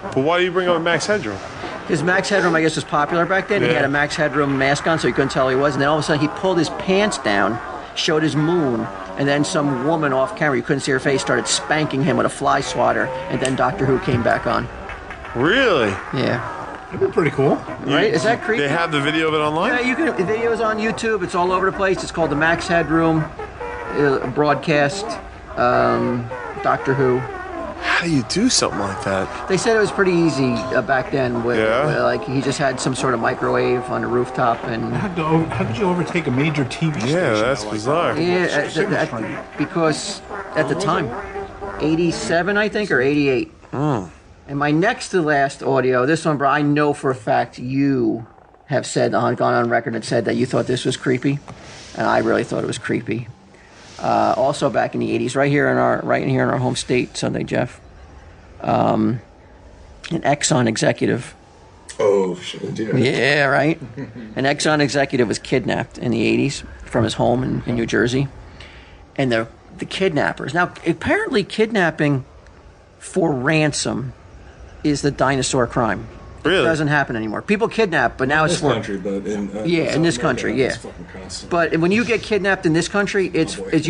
But why do you bring up Max Headroom? Because Max Headroom, I guess, was popular back then. Yeah. He had a Max Headroom mask on, so you couldn't tell who he was. And then all of a sudden, he pulled his pants down, showed his moon, and then some woman off camera, you couldn't see her face, started spanking him with a fly swatter, and then Doctor Who came back on. Really? Yeah. That'd be pretty cool. Right? Is that creepy? They have the video of it online? Yeah, you can. The video's on YouTube. It's all over the place. It's called the Max Headroom broadcast. Doctor Who. How do you do something like that? They said it was pretty easy back then. With like he just had some sort of microwave on the rooftop, and How could you overtake a major TV station? Yeah, that's like bizarre. yeah, because at the time, 87 I think or 88. And my next to last audio, this one, bro, I know for a fact you have gone on record and said that you thought this was creepy, and I really thought it was creepy. Also back in the 80s, right here in our home state, Sunday Jeff, an Exxon executive. Oh, shit, yeah. Yeah, right? An Exxon executive was kidnapped in the 80s from his home in New Jersey. And the kidnappers, now apparently kidnapping for ransom is the dinosaur crime. Really? It doesn't happen anymore. People kidnap, but now it's for country, but in in this country, yeah. But when you get kidnapped in this country, it's it's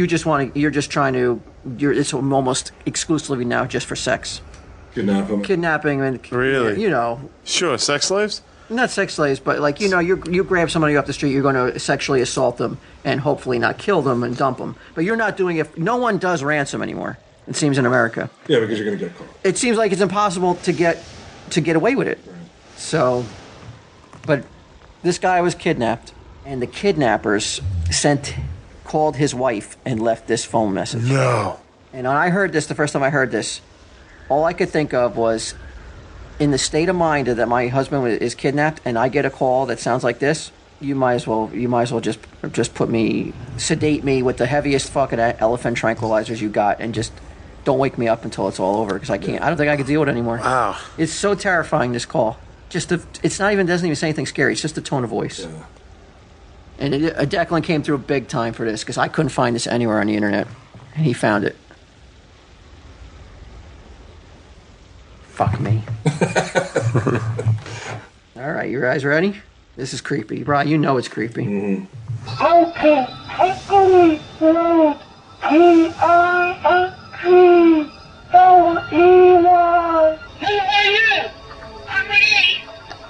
almost exclusively now just for sex. Kidnapping and Really? you know, Sure, sex slaves? not sex slaves, but like you grab somebody off the street, you're going to sexually assault them and hopefully not kill them and dump them. But you're not doing it. No one does ransom anymore. It seems in America. Yeah, because you're going to get caught. It seems like it's impossible to get away with it. So, but this guy was kidnapped, and the kidnappers called his wife and left this phone message. No. And when I heard this, the first time I heard this, all I could think of was, in the state of mind that my husband is kidnapped, and I get a call that sounds like this, you might as well just sedate me with the heaviest fucking elephant tranquilizers you got, and just don't wake me up until it's all over, because I don't think I can deal with it anymore. Wow. It's so terrifying, this call. Doesn't even say anything scary. It's just the tone of voice. Yeah. And Declan came through big time for this, because I couldn't find this anywhere on the internet, and he found it. Fuck me. All right, you guys ready? This is creepy. Brian, you know it's creepy. Okay, P-I-N-G-L-E-Y. Who are you? I'm Renee.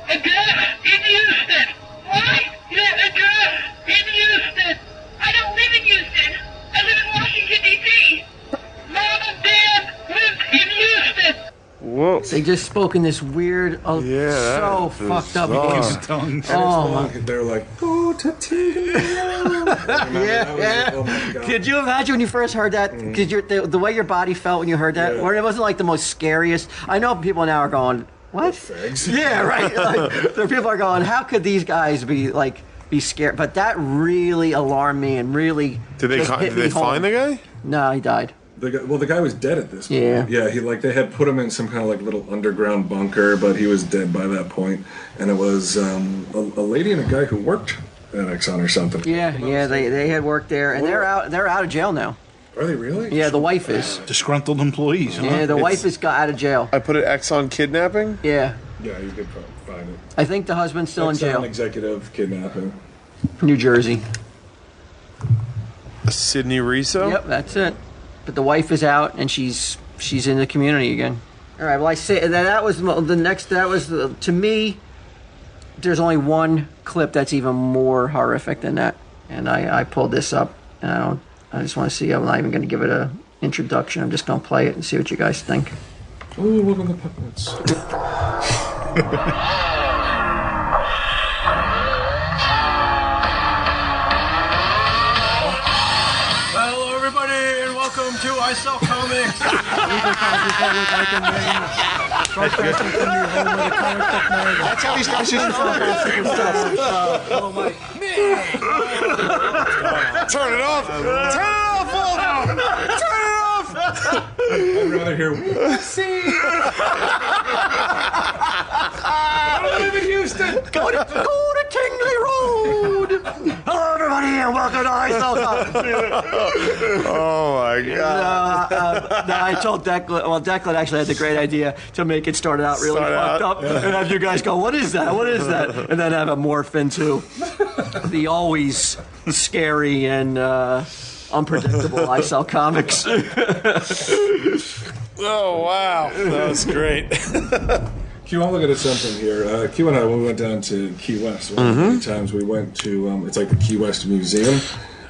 A girl in Houston. What? You're a girl in Houston. I don't live in Houston. I live in Washington, D.C. Mom and Dad live in Houston. Whoa. They just spoke in this weird, so fucked up voice. Oh my! They're like, go to Tina. Yeah. Could you imagine when you first heard that? Because the way your body felt when you heard that, or it wasn't like the most scariest. I know people now are going, what? Yeah, right. Like, there people are going, how could these guys be scared? But that really alarmed me and really. Did they find the guy? No, he died. The guy was dead at this point. Yeah. Yeah, they had put him in some kind of little underground bunker, but he was dead by that point. And it was a lady and a guy who worked at Exxon or something. Yeah, they had worked there, and they're out of jail now. Are they really? Yeah, the wife is. Disgruntled employees, huh? Yeah, the wife is got out of jail. I put it Exxon kidnapping? Yeah. Yeah, you could find it. I think the husband's still in jail. Executive kidnapping. New Jersey. Sydney Riso? Yep, that's it. But the wife is out, and she's in the community again. All right. Well, I say that was the next. That was to me. There's only one clip that's even more horrific than that, and I pulled this up, and I just want to see. I'm not even going to give it a introduction. I'm just going to play it and see what you guys think. Oh, look at the puppets. Hello, everybody, and welcome to I Sell Comics. Weekly comics report with Mike and Wayne. Broadcasting from your home with a comic book nerd. That's how he starts his Hello, Mike. Turn it off! Turn it off! Turn it off! I'd rather hear See. I don't live in Houston. Go to Tingley Road. Hello, everybody, and welcome to I Sell Comics. Oh my God! I told Declan. Well, Declan actually had the great idea to make it start out really fucked up, and have you guys go, "What is that? What is that?" And then have it morph into the always scary and unpredictable I Sell Comics. Oh wow, that was great. Q, I'm looking at something here. Q and I, when we went down to Key West, one of the many times we went to, it's like the Key West Museum.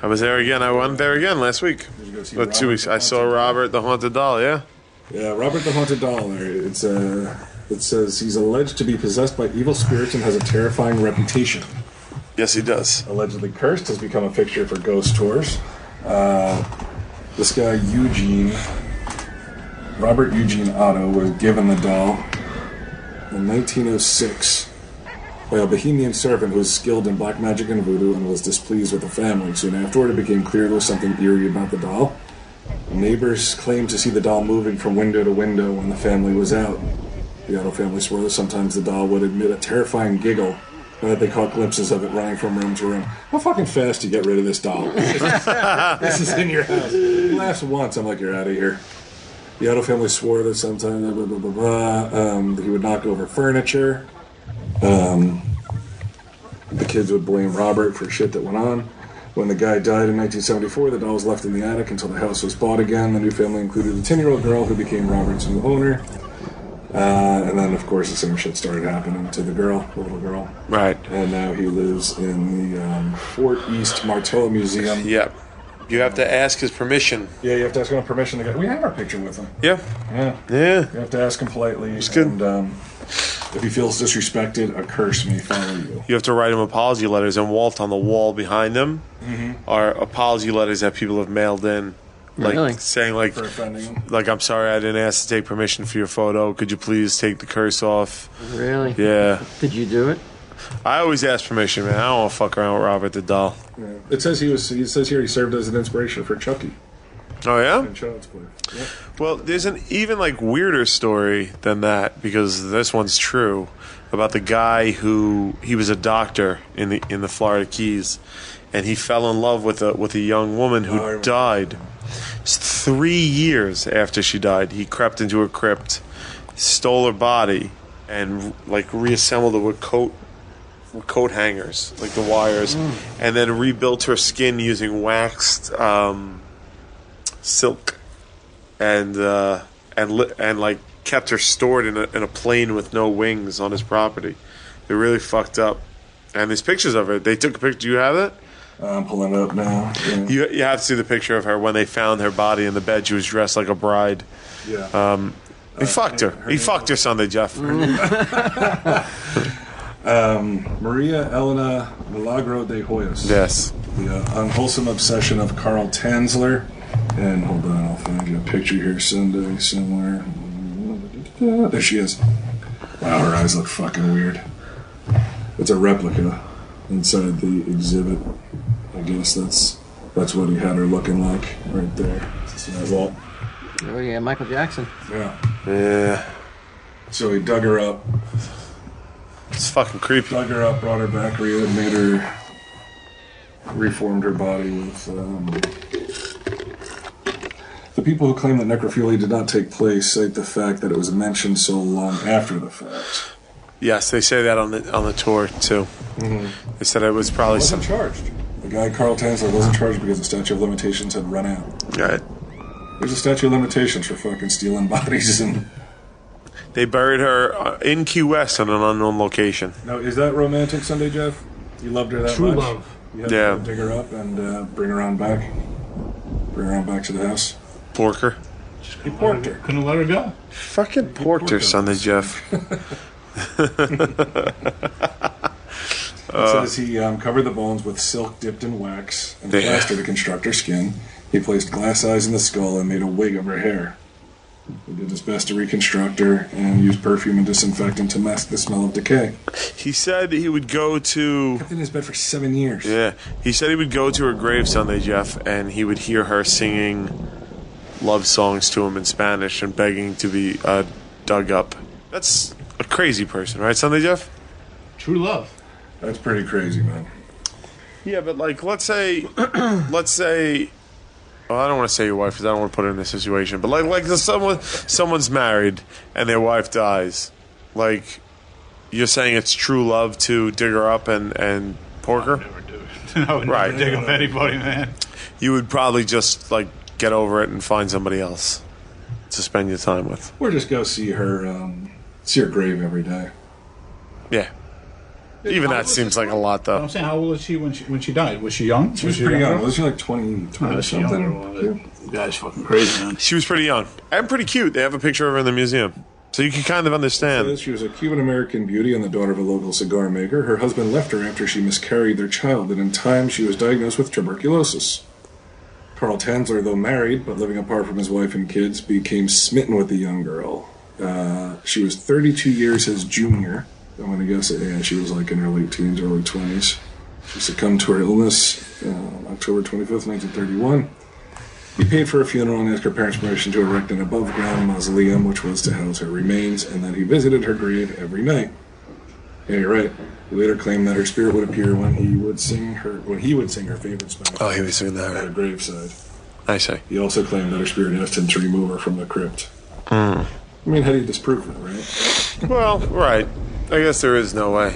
I was there again. I went there again last week. Did you go see About 2 weeks. I saw Robert the Haunted Doll. Yeah. Yeah, Robert the Haunted Doll. There, it says he's alleged to be possessed by evil spirits and has a terrifying reputation. Yes, he does. Allegedly cursed, has become a fixture for ghost tours. This guy Robert Eugene Otto, was given the doll in 1906 by a Bohemian servant who was skilled in black magic and voodoo and was displeased with the family. Soon afterward, it became clear there was something eerie about the doll. Neighbors claimed to see the doll moving from window to window when the family was out. The Otto family swore that sometimes the doll would emit a terrifying giggle and that they caught glimpses of it running from room to room. How fucking fast do you get rid of this doll? This is in your house. It laughs once, I'm like, you're out of here. The Otto family swore that sometimes he would knock over furniture. The kids would blame Robert for shit that went on. When the guy died in 1974, the doll was left in the attic until the house was bought again. The new family included a 10-year-old girl who became Robert's new owner. And then, of course, the same shit started happening to the little girl. Right. And now he lives in the Fort East Martello Museum. Yep. You have to ask his permission. Yeah, you have to ask him permission to go. We have our picture with him. Yeah. You have to ask him politely. It's good. And if he feels disrespected, a curse may follow you. You have to write him apology letters, and Walt, on the wall behind them are apology letters that people have mailed in. Like Really? saying like, For offending him. like, I'm sorry I didn't ask to take permission for your photo. Could you please take the curse off? Really? Yeah. Did you do it? I always ask permission, man. I don't want to fuck around with Robert the Doll. Yeah. It says he says here he served as an inspiration for Chucky Oh, yeah? in Child's Play. Yep. Well, there's an even like weirder story than that, because this one's true, about the guy who he was a doctor in the Florida Keys, and he fell in love with a young woman who died. 3 years after she died, he crept into her crypt, stole her body, and like reassembled it with coat hangers, like the wires, and then rebuilt her skin using waxed silk, and like kept her stored in a plane with no wings on his property. They're really fucked up. And there's pictures of her. They took a picture. Do you have it? I'm pulling it up now. Yeah. You have to see the picture of her when they found her body in the bed. She was dressed like a bride. Yeah. He fucked her. He fucked her Sunday, Jeff. Maria Elena Milagro de Hoyos. Yes. The unwholesome obsession of Carl Tanzler. And hold on, I'll find you a picture here Sunday somewhere. There she is. Wow, her eyes look fucking weird. It's a replica inside the exhibit. I guess that's what he had her looking like right there. See that vault? Oh yeah, Michael Jackson. Yeah. Yeah. So he dug her up. It's fucking creepy. Dug her up, brought her back, made her reformed her body with the people who claim that necrophilia did not take place cite the fact that it was mentioned so long after the fact. Yes, they say that on the tour too. Mm-hmm. They said it was probably wasn't charged. The guy Carl Tanzler wasn't charged because the statute of limitations had run out. Right. There's a statute of limitations for fucking stealing bodies and. They buried her in Key West on an unknown location. Now, is that romantic, Sunday Jeff? You loved her that True much? love. You had to dig her up and bring her on back. Bring her on back to the house. Pork her. He porked her. Couldn't let her go. Fucking porked her, Sunday Jeff. It says he covered the bones with silk dipped in wax and plaster to construct her skin. He placed glass eyes in the skull and made a wig of her hair. He did his best to reconstruct her and used perfume and disinfectant to mask the smell of decay. He said he would go to... Kept in his bed for 7 years. Yeah. He said he would go to her grave Sunday, Jeff, and he would hear her singing love songs to him in Spanish and begging to be dug up. That's a crazy person, right, Sunday Jeff? True love. That's pretty crazy, man. Yeah, but like, let's say, well, I don't want to say your wife because I don't want to put her in this situation. But like someone's married and their wife dies. Like, you're saying it's true love to dig her up and pork her? Never do it. I would Right. never dig up anybody, man. You would probably just like get over it and find somebody else to spend your time with. Or just go see her grave every day. Yeah. Even that seems like a lot, though. I'm saying, how old was she when she died? Was she young? She was pretty young. Was she like 20 something? You guys fucking crazy, man. She was pretty young and pretty cute. They have a picture of her in the museum, so you can kind of understand. She was a Cuban-American beauty and the daughter of a local cigar maker. Her husband left her after she miscarried their child, and in time she was diagnosed with tuberculosis. Carl Tanzler, though married but living apart from his wife and kids, became smitten with the young girl. She was 32 years his junior. I'm going to guess that she was like in her late teens, early 20s. She succumbed to her illness October 25th, 1931. He paid for her funeral and asked her parents' permission to erect an above-ground mausoleum, which was to house her remains, and then he visited her grave every night. Yeah, you're right. He later claimed that her spirit would appear when he would sing her favorite Spanish. Oh, he was singing that at her graveside. I see. He also claimed that her spirit asked him to remove her from the crypt. I mean, how do you disprove that, right? Well, right. I guess there is no way.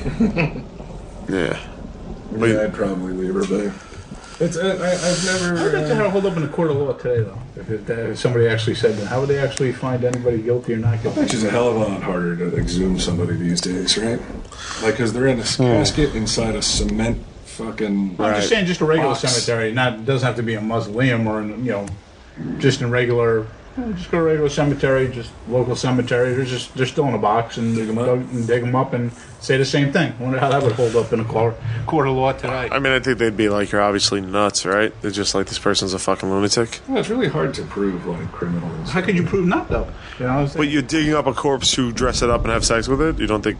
Yeah. Yeah, I'd probably leave her be. I've never... How would that hold up in a court of law today, though? If somebody actually said that, how would they actually find anybody guilty or not guilty? Which is a hell of a lot harder to exhume somebody these days, right? Like, because they're in a casket inside a cement fucking... I'm just saying, just a regular box. cemetery. Doesn't have to be a mausoleum or, just in regular... Just go to a regular cemetery, just local cemetery. They're still in a box and dig them up and say the same thing. I wonder how that would hold up in a court of law today. I mean, I think they'd be like, you're obviously nuts, right? They're just like, this person's a fucking lunatic. Well, it's really hard to prove, like, criminals. How could you prove not, though? But you're digging up a corpse to dress it up and have sex with it? You don't think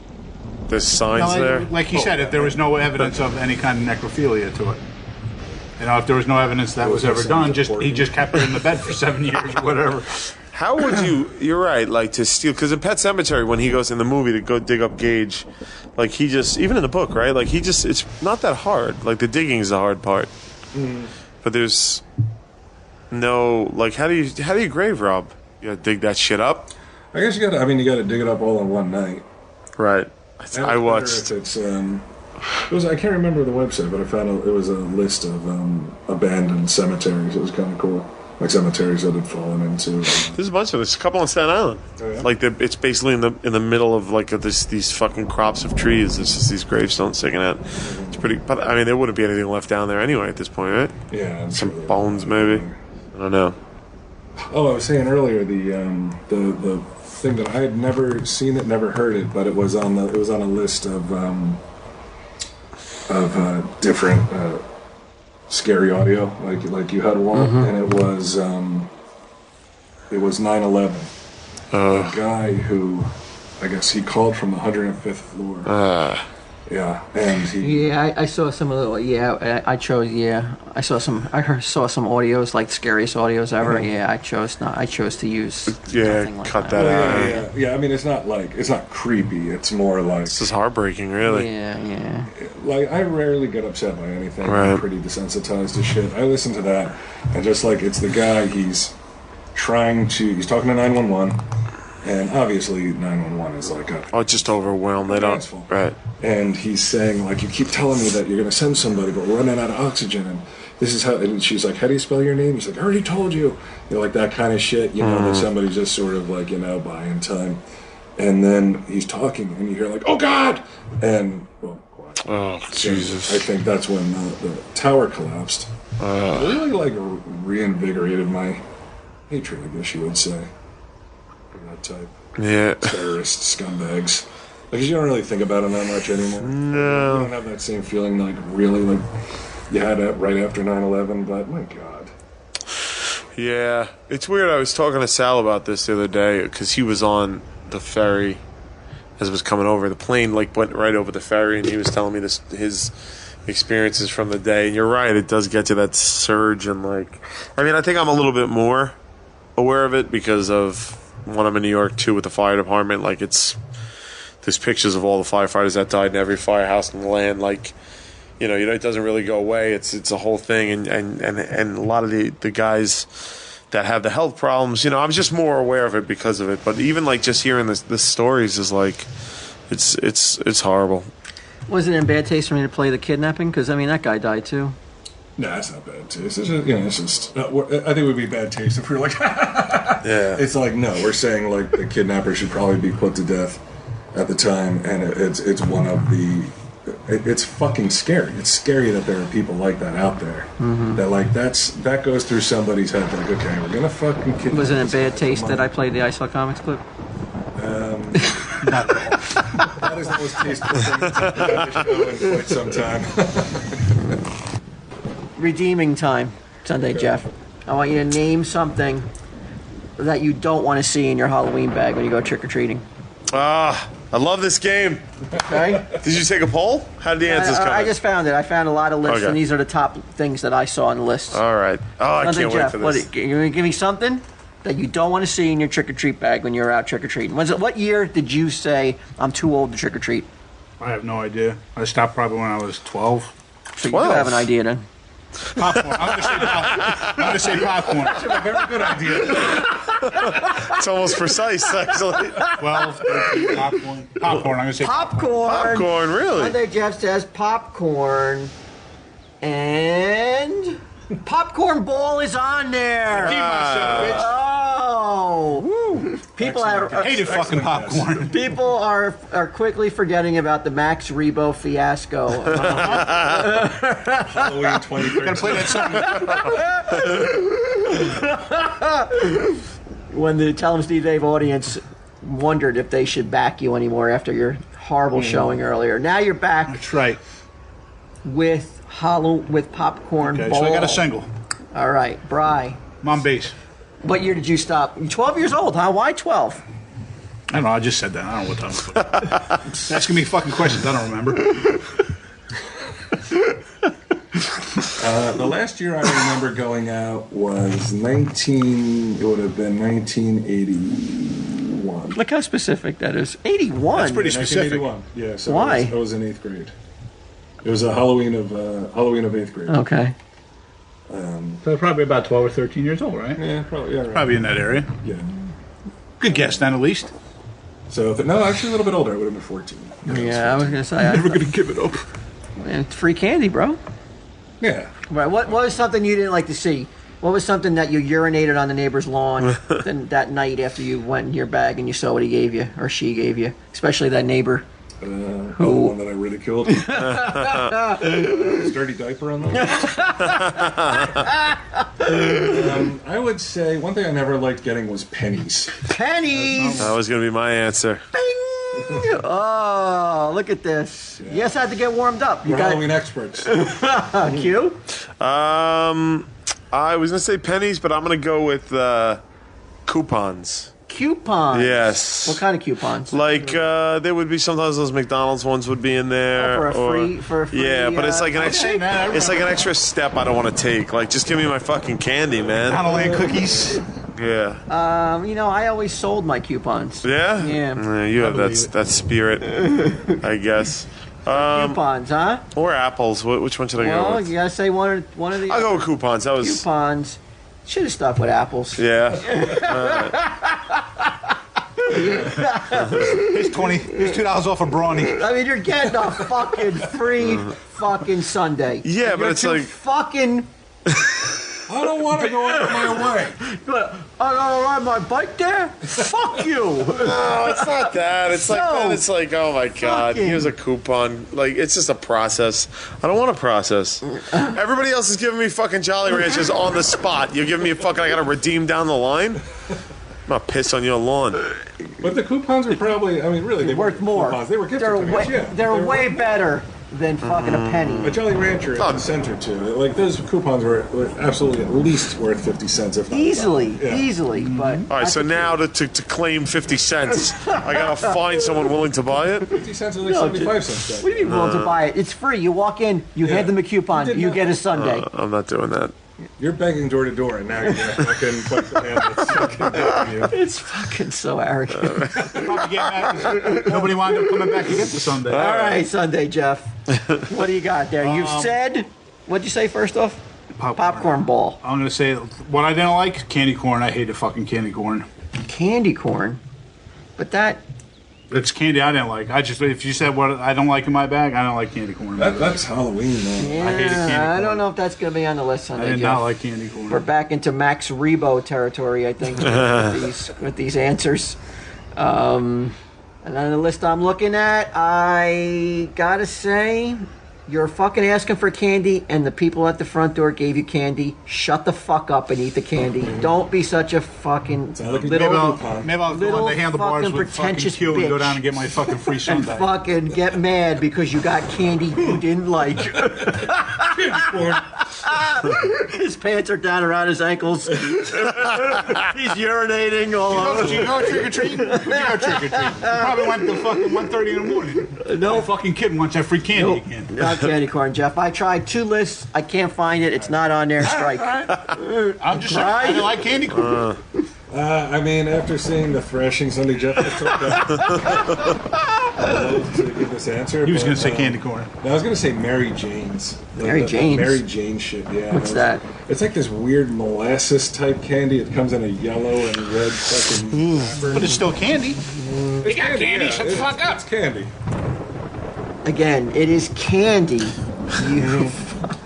there's signs there? Like he said, if there was no evidence of any kind of necrophilia to it. If there was no evidence that was ever done, he just kept her in the bed for 7 years or whatever. How would you... You're right, like, to steal... Because in Pet Sematary, when he goes in the movie to go dig up Gage, like, he just... Even in the book, right? Like, he just... It's not that hard. Like, the digging is the hard part. But there's no... Like, how do you grave rob? You gotta dig that shit up? I guess you gotta dig it up all in one night. Right. I watched... If it's, I can't remember the website, but I found it was a list of abandoned cemeteries. It was kind of cool. Like cemeteries that had fallen into. There's a bunch of this. A couple on Staten Island. Oh, yeah? Like it's basically in the middle of like these fucking crops of trees. There's just these gravestones sticking out. It's pretty. But I mean, there wouldn't be anything left down there anyway at this point, right? Yeah. Some bones, maybe. I don't know. Oh, I was saying earlier the thing that I had never seen it, never heard it, but it was on a list of different scary audio, like you had one, and it was 9/11. A guy who, I guess he called from the 105th floor Yeah, and he... Yeah, I saw some of the. Yeah, I chose. Yeah, I saw some. Saw some audios, like scariest audios ever. Yeah, I chose not. I chose to use. Nothing like cut that out. Yeah. I mean, it's not creepy. It's more like this is heartbreaking, really. Yeah. Like, I rarely get upset by anything. Right. I'm pretty desensitized to shit. I listen to that, and just like it's the guy. He's talking to 911. And obviously, 911 is like just overwhelmed. They don't. Right. And he's saying, like, you keep telling me that you're going to send somebody, but we're running out of oxygen. And this is how. And she's like, how do you spell your name? He's like, I already told you. You know, like that kind of shit. You know, that somebody's just sort of like, buying time. And then he's talking, and you hear like, oh God! And oh Jesus! I think that's when the tower collapsed. Really, like, reinvigorated my hatred, I guess you would say. That type. Yeah. Terrorist scumbags. Because you don't really think about them that much anymore. No. You don't have that same feeling like really like you had it right after 9/11, but my God. Yeah. It's weird. I was talking to Sal about this the other day because he was on the ferry as it was coming over. The plane like went right over the ferry, and he was telling me his experiences from the day. And you're right, it does get to that surge, and like, I mean, I think I'm a little bit more aware of it because of when I'm in New York too with the fire department. Like, there's pictures of all the firefighters that died in every firehouse in the land. Like, it doesn't really go away. It's a whole thing, and a lot of the guys that have the health problems. I'm just more aware of it because of it. But even like just hearing the stories is like, it's horrible. Was it in bad taste for me to play the kidnapping? Because I mean, that guy died too. No, that's not bad taste. It's just. I think it would be bad taste if we were like. Yeah. It's like, no, we're saying like the kidnapper should probably be put to death at the time, and it's one of the. It's fucking scary. It's scary that there are people like that out there. Mm-hmm. That like that goes through somebody's head. Like, okay, we're gonna fucking kidnap. Was it in bad taste that I played the I Saw Comics clip? Not at all. That is the most tasteful thing that's happened on this show in quite some time. Redeeming time, Sunday, okay. Jeff. I want you to name something that you don't want to see in your Halloween bag when you go trick-or-treating. I love this game. Okay. Did you take a poll? How did the answers come? I just found it. I found a lot of lists, and these are the top things that I saw on the list. All right. Oh, Sunday, I can't Jeff, wait for this. You're going to give me something that you don't want to see in your trick-or-treat bag when you're out trick-or-treating. What year did you say, I'm too old to trick-or-treat? I have no idea. I stopped probably when I was 12. So 12? You do have an idea then. Popcorn. I'm going to say popcorn. That's a very good idea. It's almost precise, actually. 12, 13, popcorn. Popcorn. I'm going to say popcorn. Popcorn, really? Sunday Jeff says popcorn. And popcorn ball is on there. Keep myself, bitch. Oh. Woo. People hated fucking popcorn. People are quickly forgetting about the Max Rebo fiasco. Halloween 2013. Gotta play that song. When the Tell 'em Steve Dave audience wondered if they should back you anymore after your horrible showing earlier. Now you're back. That's right. With popcorn ball. So I got a single. All right, Bri. I'm on base. What year did you stop? You're 12 years old, huh? Why 12? I don't know. I just said that. I don't know what time. Asking me fucking questions. I don't remember. The last year I remember going out was it would have been 1981. Look how specific that is. 81? That's pretty specific. 1981. Yeah. So why? I was in 8th grade. It was a Halloween of 8th grade. Okay. So probably about 12 or 13 years old, right? Yeah, probably. Yeah, right. Probably in that area. Yeah. Good guess, then, at least. So, no, actually a little bit older. I would have been 14. Yeah, I was going to say. I'm never going to give it up. Man, it's free candy, bro. Yeah. Right. What was something you didn't like to see? What was something that you urinated on the neighbor's lawn that night after you went in your bag and you saw what he gave you or she gave you? Especially that neighbor. The one that I ridiculed. His dirty diaper on the I would say one thing I never liked getting was pennies. Pennies! That was going to be my answer. Bing! Oh, look at this. Yeah. Yes, I had to get warmed up. We're Halloween experts. Q? I was going to say pennies, but I'm going to go with coupons. coupons. Yes. What kind of coupons? Like there would be sometimes those McDonald's ones would be in there. For a free. Yeah, but it's like an extra. Okay, man, It's like an extra step I don't want to take. Like, just give me my fucking candy, man. Halloween cookies. Yeah. I always sold my coupons. Yeah. Yeah. You have that spirit, I guess. Coupons, huh? Or apples. Which one should I go Well, with? you gotta say one of the. I'll go with coupons. That was coupons. Should have stuck with apples. Yeah. Here's $2 off a brawny. I mean, you're getting a fucking free fucking Sunday. Yeah, And but you're it's too like fucking. I don't want to go out of my way. I gotta ride my bike there. Fuck you. No, it's not that. It's like then it's like, oh my god, here's a coupon. Like, it's just a process. I don't want a process. Everybody else is giving me fucking Jolly Ranchers on the spot. You're giving me a fucking I gotta redeem down the line. I'm not pissed on your lawn. But the coupons were probably, I mean, really, they worth more. Coupons. They were gift They're certificates, way, yeah. they're way better than fucking a penny. A Jolly Rancher at the center, too. Like, those coupons were absolutely at least worth 50 cents, if not Easily, yeah. but... All right, so now to claim 50 cents, I gotta find someone willing to buy it? 50 cents is like 75 cents. What do you mean willing to buy it? It's free. You walk in, you hand them a coupon, you get a Sunday. I'm not doing that. You're begging door to door, and now you're fucking put the hand that's fucking doing you. It's fucking so arrogant. Nobody wound up coming back to get the Sunday. All right, Sunday, Jeff. What do you got there? You said, what'd you say first off? Popcorn ball. I'm going to say what I didn't like, candy corn. I hated fucking candy corn. Candy corn? But that... It's candy I didn't like. If you said what I don't like in my bag, I don't like candy corn. That's Halloween, though. Yeah, I hated candy corn. I don't know if that's going to be on the list Sunday, I did Jeff. not like candy corn. We're back into Max Rebo territory, I think, with these answers. And on the list I'm looking at, I gotta say, you're fucking asking for candy, and the people at the front door gave you candy. Shut the fuck up and eat the candy. Don't be such a fucking Maybe I'll go on the handlebars fucking with fucking pretentious Q and go bitch. down and get my fucking free And Sunday. fucking get mad because you got candy you didn't like. His pants are down around his ankles. He's urinating all over. Did you go trick or treat? You probably went to fucking 1:30 in the morning. No fucking kid wants that free candy again. Not candy corn, Jeff. I tried 2 lists. I can't find it. It's not on there. Strike. I'm just saying, I didn't like candy corn. I mean, after seeing the thrashing Sunday Jeff just took I love to give this answer. He was going to say candy corn. No, I was going to say Mary Jane's. Mary Jane's? Mary Jane shit, yeah. What's that? It's like this weird molasses type candy. It comes in a yellow and red fucking... But it's still candy. We got candy, shut the fuck up. It's candy. Again, it is candy. You...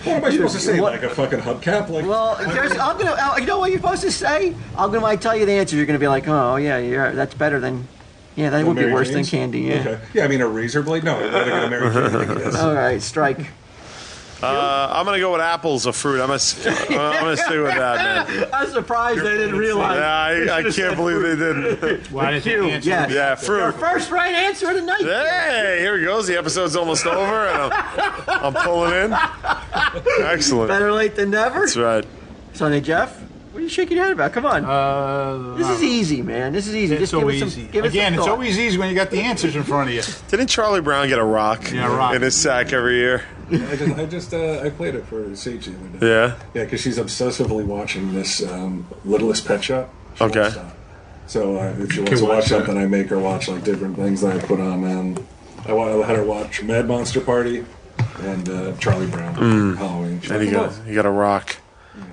What am I supposed to say? Like a fucking hubcap? Like, well, I'm gonna. You know what you're supposed to say? I'm gonna tell you the answer. You're gonna be like, oh yeah, that's better than. Yeah, that would be Mary worse Jane's? than candy. Yeah. Okay. Yeah, I mean a razor blade. No, I'd rather get a Mary Jane. I guess. All right, strike. I'm gonna go with apples or fruit. I'm gonna stick with that, man. I'm surprised they didn't realize. Yeah, I can't believe they didn't. Why did you answer? Yes. Yeah, Your fruit. first right answer of the night. Hey, here he goes. The episode's almost over, and I'm pulling in. Excellent. Better late than never. That's right. Sonny Jeff, what are you shaking your head about? Come on. This is easy, man. This is easy. It's Just so give easy. It some, give it Again, some it's thought. always easy when you got the answers in front of you. Didn't Charlie Brown get a rock, in his sack every year? I played it for Sage the other day. Yeah? Yeah, because she's obsessively watching this Littlest Pet Shop. She Okay. won't stop. So if she wants to watch something, I make her watch like different things that I put on. I had her watch Mad Monster Party and Charlie Brown Halloween. And you got a rock.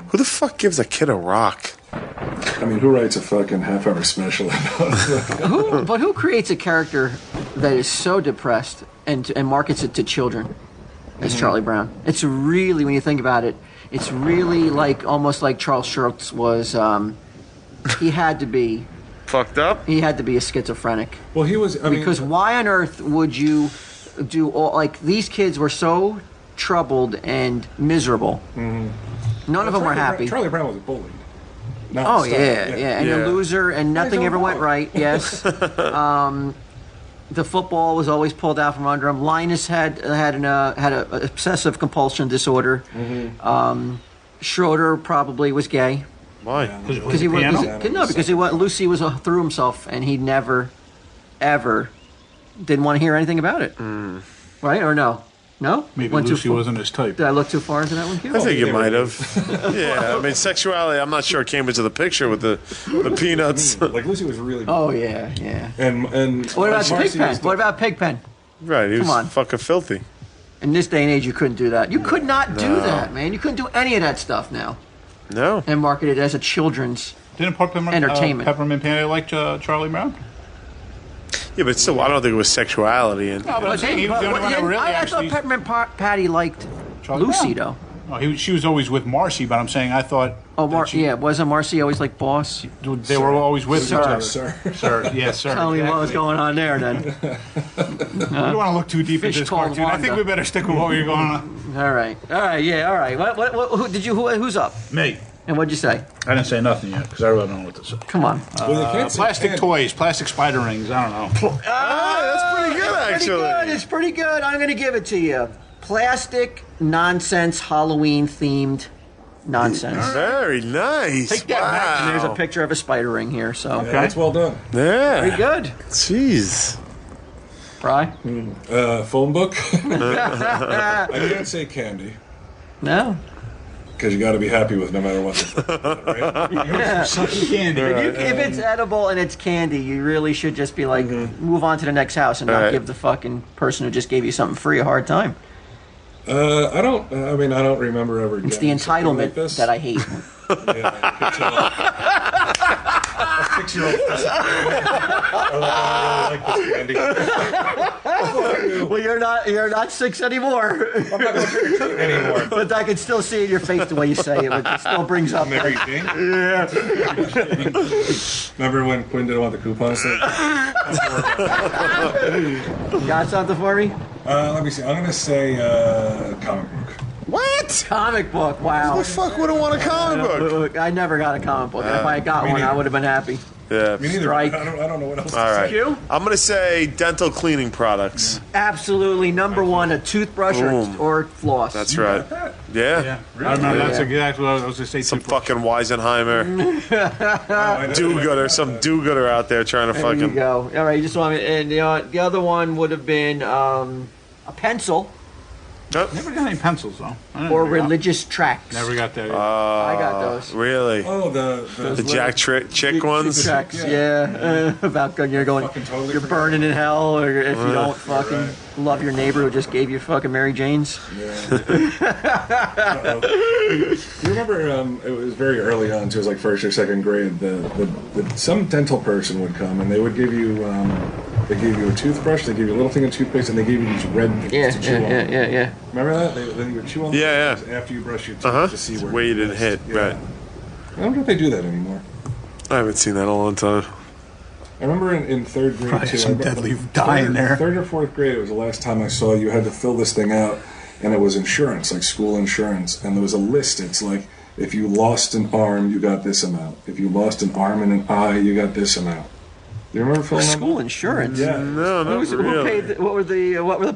Who the fuck gives a kid a rock? I mean, who writes a fucking half-hour special about But who creates a character that is so depressed and markets it to children as Charlie Brown? It's really, when you think about it, it's really like almost like Charles Schultz was. He had to be fucked up. He had to be a schizophrenic. Well, he was. Because why on earth would you do all like these kids were so troubled and miserable. None of them were happy. Charlie Brown was bullied. Oh yeah, and a loser, and nothing ever went right. Yes, the football was always pulled out from under him. Linus had an obsessive compulsion disorder. Schroeder probably was gay. Why? Because he Lucy was through himself, and he never, ever didn't want to hear anything about it. Right or no? No? Maybe Went Lucy wasn't his type. Did I look too far into that one, Q? I think you might have. Yeah, I mean, sexuality, I'm not sure it came into the picture with the peanuts. Like, Lucy was really... Oh, yeah. And what about Pigpen? What about Pigpen? Right, he was Come on. fucking filthy. In this day and age, you couldn't do that. You could not do that, man. You couldn't do any of that stuff now. No. And market it as a children's entertainment. Peppermint Patty like Charlie Brown? Yeah, but still, I don't think it was sexuality. And No, but I'm saying he was the only one that really I thought actually... Peppermint Patty liked Charlie Lucy, Brown. though. Oh, she was always with Marcy, but I'm saying I thought... wasn't Marcy always like boss? They were always with each other. Sir. Yes, sir. Tell me what was going on there, then. We don't want to look too deep into this cartoon. I think we better stick with what we're going on. All right. Who's up? Me. And what'd you say? I didn't say nothing yet, because I really don't know what to say. Come on. Plastic toys, plastic spider rings, I don't know. that's pretty good, actually. It's pretty good. I'm going to give it to you. Plastic nonsense Halloween-themed nonsense. Very nice. Take that back. And there's a picture of a spider ring here, so... Yeah, that's well done. Yeah. Very good. Jeez. Fry? Phone book? I can't say candy. No. Because you got to be happy with no matter what. Right? Candy. If it's edible and it's candy, you really should just be like, move on to the next house and not give the fucking person who just gave you something free a hard time. I don't remember ever. It's the entitlement like that I hate. A 6-year-old. Well, you're not 6 anymore. I'm not going to anymore. But I can still see it in your face the way you say it. It still brings up. Mary Jane? Yeah. Remember when Quinn didn't want the coupons? Got something for me? Let me see. I'm going to say comic book. What? Comic book, wow. Who the fuck wouldn't want a comic book? I never got a comic book. If I got one, I would have been happy. Yeah. Me neither. Strike. I don't know what else All right. You? I'm going to say dental cleaning products. Absolutely. Number one, a toothbrush or floss. That's right. Yeah. I remember that's exactly what I was going to say. Some fucking Weisenheimer. do-gooder. Some do-gooder out there trying to There fucking... you go. All right, you just want me... And the other one would have been a pencil. Never got any pencils, though. Or religious tracts. Never got that. I got those. Really? Oh, the Jack Chick ones? Tracks, yeah. About you're burning in hell, or if you don't fucking love your neighbor who just gave you fucking Mary Jane's. Yeah. You remember, it was very early on, so it was like first or second grade, some dental person would come and they would give you... They gave you a toothbrush, they gave you a little thing of toothpaste, and they gave you these red things to chew on. Yeah. Remember that? They would chew on the after you brush your teeth to see where you didn't hit. Right. I wonder if they do that anymore. I haven't seen that in a long time. I remember in third grade, Probably too. some deadly dye in there. Third or fourth grade, it was the last time I saw you had to fill this thing out, and it was insurance, like school insurance, and there was a list. It's like, if you lost an arm, you got this amount. If you lost an arm and an eye, you got this amount. Do you remember filling school insurance? Yeah. No, not really. Who paid? What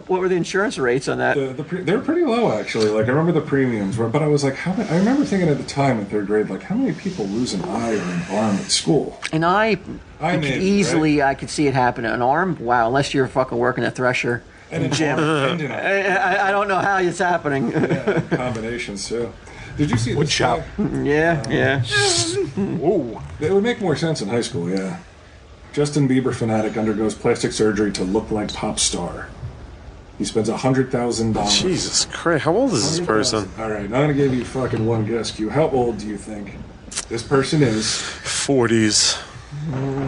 were the insurance rates on that? They were pretty low, actually. Like, I remember the premiums were, but I was like, I remember thinking at the time in third grade, like, how many people lose an eye or an arm at school? An eye, maybe, I could see it happen. An arm, wow, unless you're fucking working at Thresher. And an gym. I don't know how it's happening. Yeah, combinations too. Did you see Wood shop? Yeah. Whoa. It would make more sense in high school, yeah. Justin Bieber fanatic undergoes plastic surgery to look like pop star. He spends $100,000. Jesus Christ, how old is this person? All right, now I'm going to give you fucking one guess, Q. How old do you think this person is? 40s.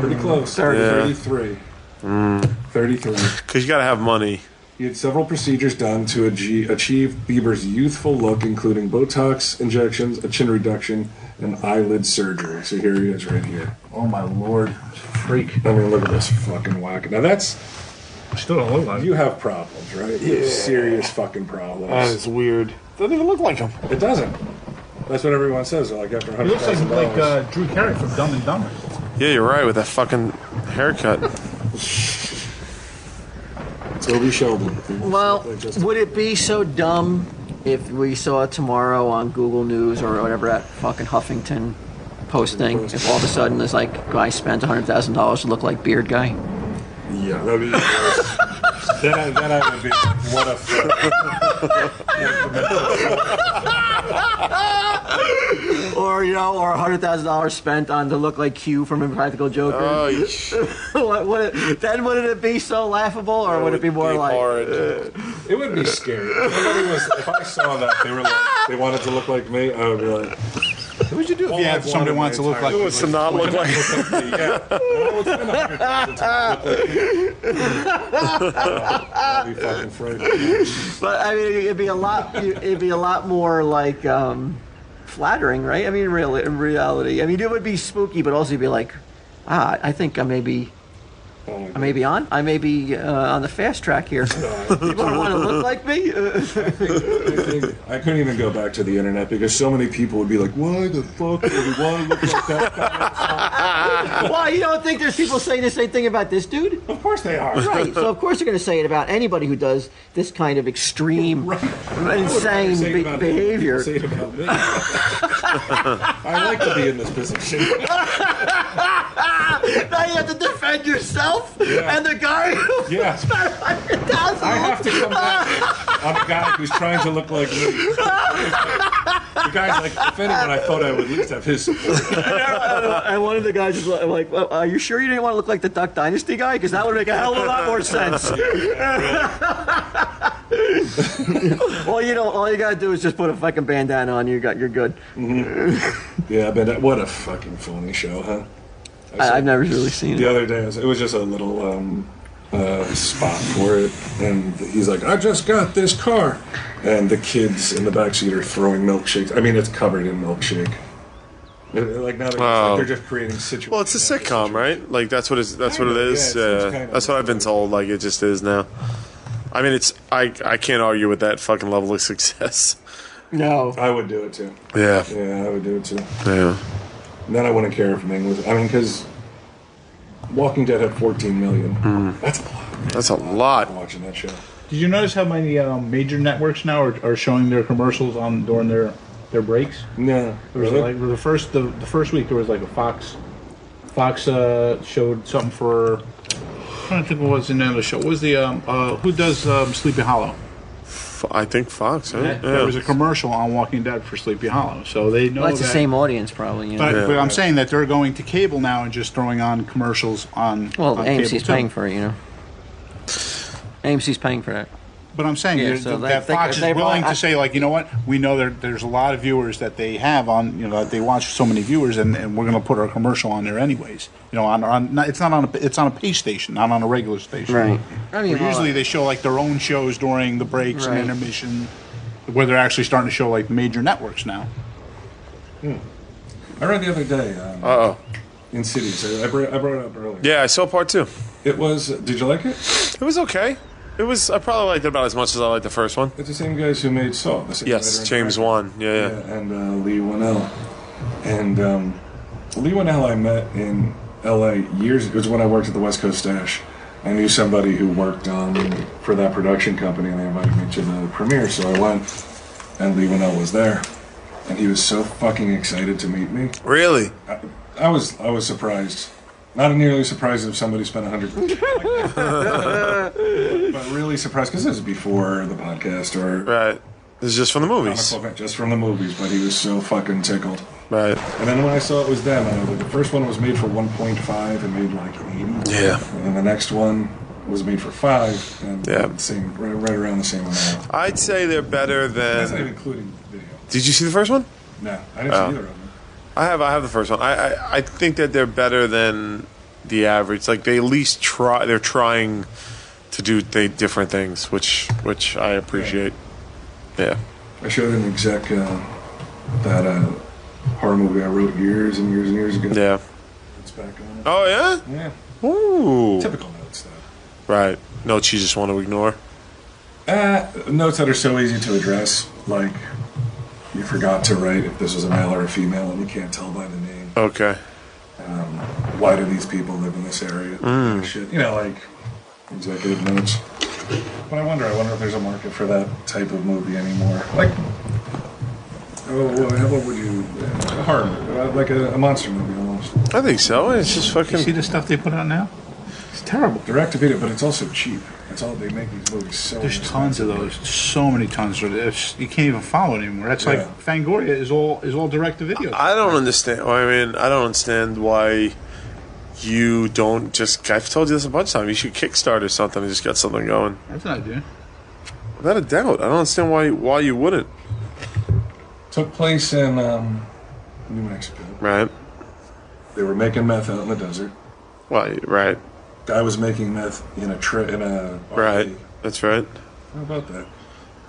Pretty close. 33. 33. Because you got to have money. He had several procedures done to achieve Bieber's youthful look, including Botox injections, a chin reduction, and eyelid surgery. So here he is right here. Oh, my Lord. Freak. I mean, look at this fucking whack. Now that's... I still don't look like him. You have problems, right? Yeah. Serious fucking problems. That is weird. Doesn't even look like him. It doesn't. That's what everyone says. They're like, after $100,000. He looks like Drew Carey from Dumb and Dumber. Yeah, you're right, with that fucking haircut. Toby Sheldon. Well, would it be so dumb if we saw it tomorrow on Google News or whatever that fucking Huffington posting if all of a sudden there's like guy spent $100,000 to look like beard guy? Yeah, that'd be worse. then I would be what a Or or $100,000 spent on to look like Q from Impractical Joker. Oh, then would it be so laughable, or would it be more like? it would be scary. If I saw that they wanted to look like me, I would be like. What would you do if you had somebody wants to look like? Who wants to not look like? me? Yeah. I would spend $100,000 to look like me. That'd be fucking frightening. But I mean, it'd be a lot more like flattering, right? I mean, in reality, I mean, it would be spooky, but also you'd be like, I think I may be on the fast track here. You want to look like me? I couldn't even go back to the internet because so many people would be like, why the fuck would you want to look like that guy? Why, you don't think there's people saying the same thing about this dude? Of course they are. Right, so of course they're going to say it about anybody who does this kind of extreme, insane behavior. Say it about me. I like to be in this position. Now you have to defend yourself and the guy who Yes. spent $100,000. I have to come back on the guy who's trying to look like me. The guy's like, if anyone, I thought I would at least have his support. And one of the guys is like, well, are you sure you didn't want to look like the Duck Dynasty guy? Because that would make a hell of a lot more sense. All you gotta do is just put a fucking bandana on. You're good. Mm-hmm. Yeah, but what a fucking phony show, huh? I've never really seen it. The other day, it was just a little spot for it, and he's like, I just got this car. And the kids in the backseat are throwing milkshakes. I mean, it's covered in milkshake. Like now they're just creating situations. Well, it's a sitcom, right? Like that's what it is. That's what I've been told. Like it just is now. I mean, I can't argue with that fucking level of success. No, I would do it too. Yeah, I would do it too. Yeah. And then I wouldn't care if Ming was. I mean, because Walking Dead had 14 million. That's a lot. That's a lot. Watching that show. Did you notice how many major networks now are showing their commercials during their breaks? No. There was like the first week there was like a Fox showed something for. I'm trying to think what was in the show. What was the who does Sleepy Hollow? I think Fox. Huh? There was a commercial on Walking Dead for Sleepy Hollow, so they know that's the same audience probably. You know? But I'm saying that they're going to cable now and just throwing on commercials on. Well, on AMC's paying for it, you know. AMC's paying for that. But I'm saying that Fox is willing to say, like, you know what? We know there's a lot of viewers that they have on, that they watch so many viewers, and we're going to put our commercial on there anyways. It's on a pay station, not on a regular station. Right. I mean, usually they show like their own shows during the breaks and intermission, where they're actually starting to show like major networks now. I read the other day. Insidious. I brought it up earlier. Yeah, I saw part 2. It was. Did you like it? It was okay. It was. I probably liked it about as much as I liked the first one. It's the same guys who made Saw. Yes, James Wan. Yeah. And Lee Winnell. And Lee Winnell I met in L.A. years. It was when I worked at the West Coast Stash. I knew somebody who worked for that production company, and they invited me to the premiere. So I went, and Lee Winnell was there, and he was so fucking excited to meet me. Really? I was surprised. Not nearly surprised if somebody spent $100, but really surprised because this is before the podcast or right. This is just from the movies. Just from the movies, but he was so fucking tickled. Right. And then when I saw it was them, the first one was made for 1.5 and made like 80. Yeah. And then the next one was made for 5 and right around the same amount. I'd say they're better than. That's not even including video. Did you see the first one? No, I didn't see either of them. I have the first one. I think that they're better than the average. Like they at least try. They're trying to do different things, which I appreciate. Yeah. I showed an exec that horror movie I wrote years and years and years ago. Yeah. It's back on it. Oh yeah. Yeah. Ooh. Typical notes though. Right. Notes you just want to ignore. Notes that are so easy to address, like. You forgot to write if this was a male or a female, and you can't tell by the name. Okay. Why do these people live in this area? Shit. Like executive notes. But I wonder if there's a market for that type of movie anymore. Like, what would you? A horror movie, like a monster movie almost. I think so. It's just fucking. You see the stuff they put out now? It's terrible. Direct to video, but it's also cheap. That's all they make these movies so. There's tons of those. So many tons. You can't even follow it anymore. That's like Fangoria is all direct to video. I don't understand. I mean, I don't understand why you don't just. I've told you this a bunch of times. You should Kickstart or something and just get something going. That's an idea. Without a doubt, I don't understand why you wouldn't. Took place in New Mexico. Right. They were making meth out in the desert. Well, right. Guy was making meth in a Right. That's right. How about that?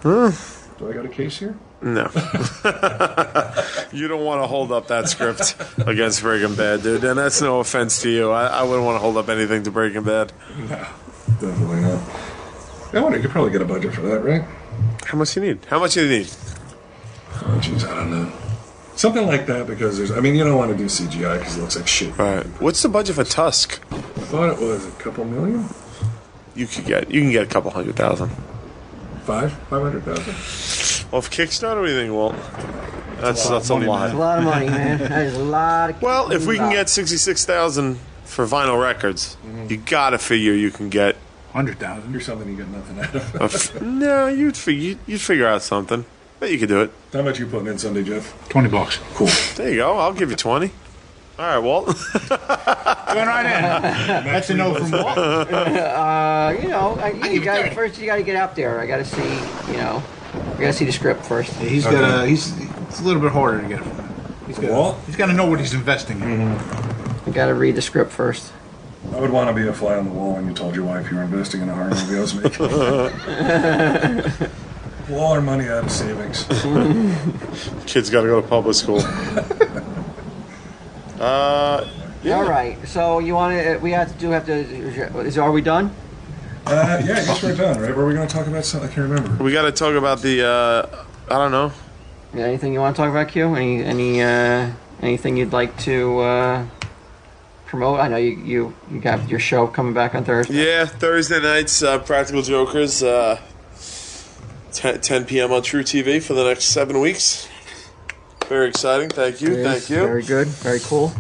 Huh. Do I got a case here? No. You don't want to hold up that script against Breaking Bad, dude. And that's no offense to you. I wouldn't want to hold up anything to Breaking Bad. No, definitely not. I wonder, you could probably get a budget for that, right? How much do you need? Oh, jeez, I don't know. Something like that, because you don't want to do CGI because it looks like shit. Right. What's the budget for Tusk? I thought it was a couple million. You can get a couple $100,000. 500,000. Off Kickstarter, what do you think, Walt? That's a lot. That's a lot of money, man. That is a lot of. Well, if we can get 66,000 for vinyl records, you gotta figure you can get 100,000. You're something you get nothing out of. No, you'd figure out something. Bet you could do it. How much you putting in Sunday, Jeff? $20. Cool. There you go. I'll give you 20. All right, Walt. Going right in. That's a no from Walt. You got to get out there. I got to see. I got to see the script first. He's got it's a little bit harder to get it from him. Walt? He's got to know what he's investing in. You got to read the script first. I would want to be a fly on the wall when you told your wife you were investing in a horror movie I was making. Pull all our money out of savings. Kids got to go to public school. Yeah. All right. So you want to? Are we done? Yeah, I guess we're done, right? Were we going to talk about something? I can't remember. We got to talk about the. I don't know. Yeah, anything you want to talk about, Q? Anything you'd like to promote? I know you got your show coming back on Thursday. Yeah, Thursday nights, Practical Jokers, 10 p.m. on True TV for the next 7 weeks. Very exciting. Thank you. Thank you. Very good. Very cool.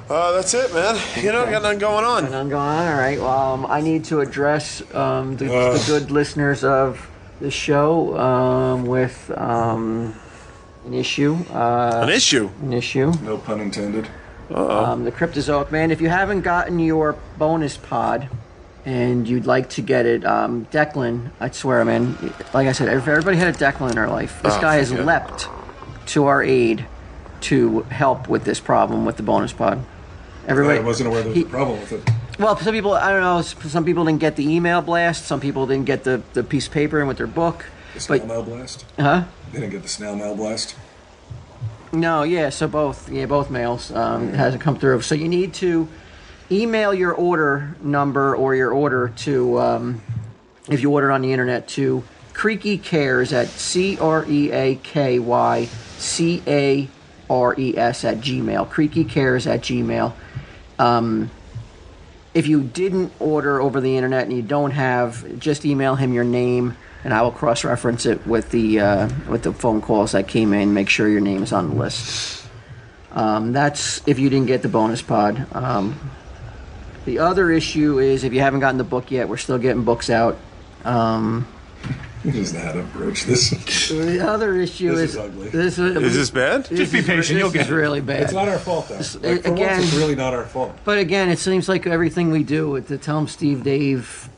That's it, man. Got nothing going on. All right. Well, I need to address the good listeners of the show with an issue. An issue? An issue. No pun intended. The Cryptozoic, man. If you haven't gotten your bonus pod and you'd like to get it, Declan, I swear, man, like I said, if everybody had a Declan in our life, this guy has leapt to our aid to help with this problem with the bonus pod. Everybody, I wasn't aware there was a problem with it. Well, some people, I don't know, some people didn't get the email blast, some people didn't get the piece of paper in with their book. The snail mail blast? Huh? They didn't get the snail mail blast? No, so both mails hasn't come through. So you need to email your order number or your order to, if you order on the internet, to Creaky Cares at CreakyCares at Gmail. Creaky Cares at Gmail. If you didn't order over the internet and you don't have, just email him your name, and I will cross-reference it with the phone calls that came in. Make sure your name is on the list. That's if you didn't get the bonus pod. The other issue is if you haven't gotten the book yet, we're still getting books out. Just had to broach this. The other issue is ugly. Is this bad? Just be patient. You'll get it. Really bad. It's not our fault, though. Again, once, it's really not our fault. But again, it seems like everything we do with the Tell 'em Steve Dave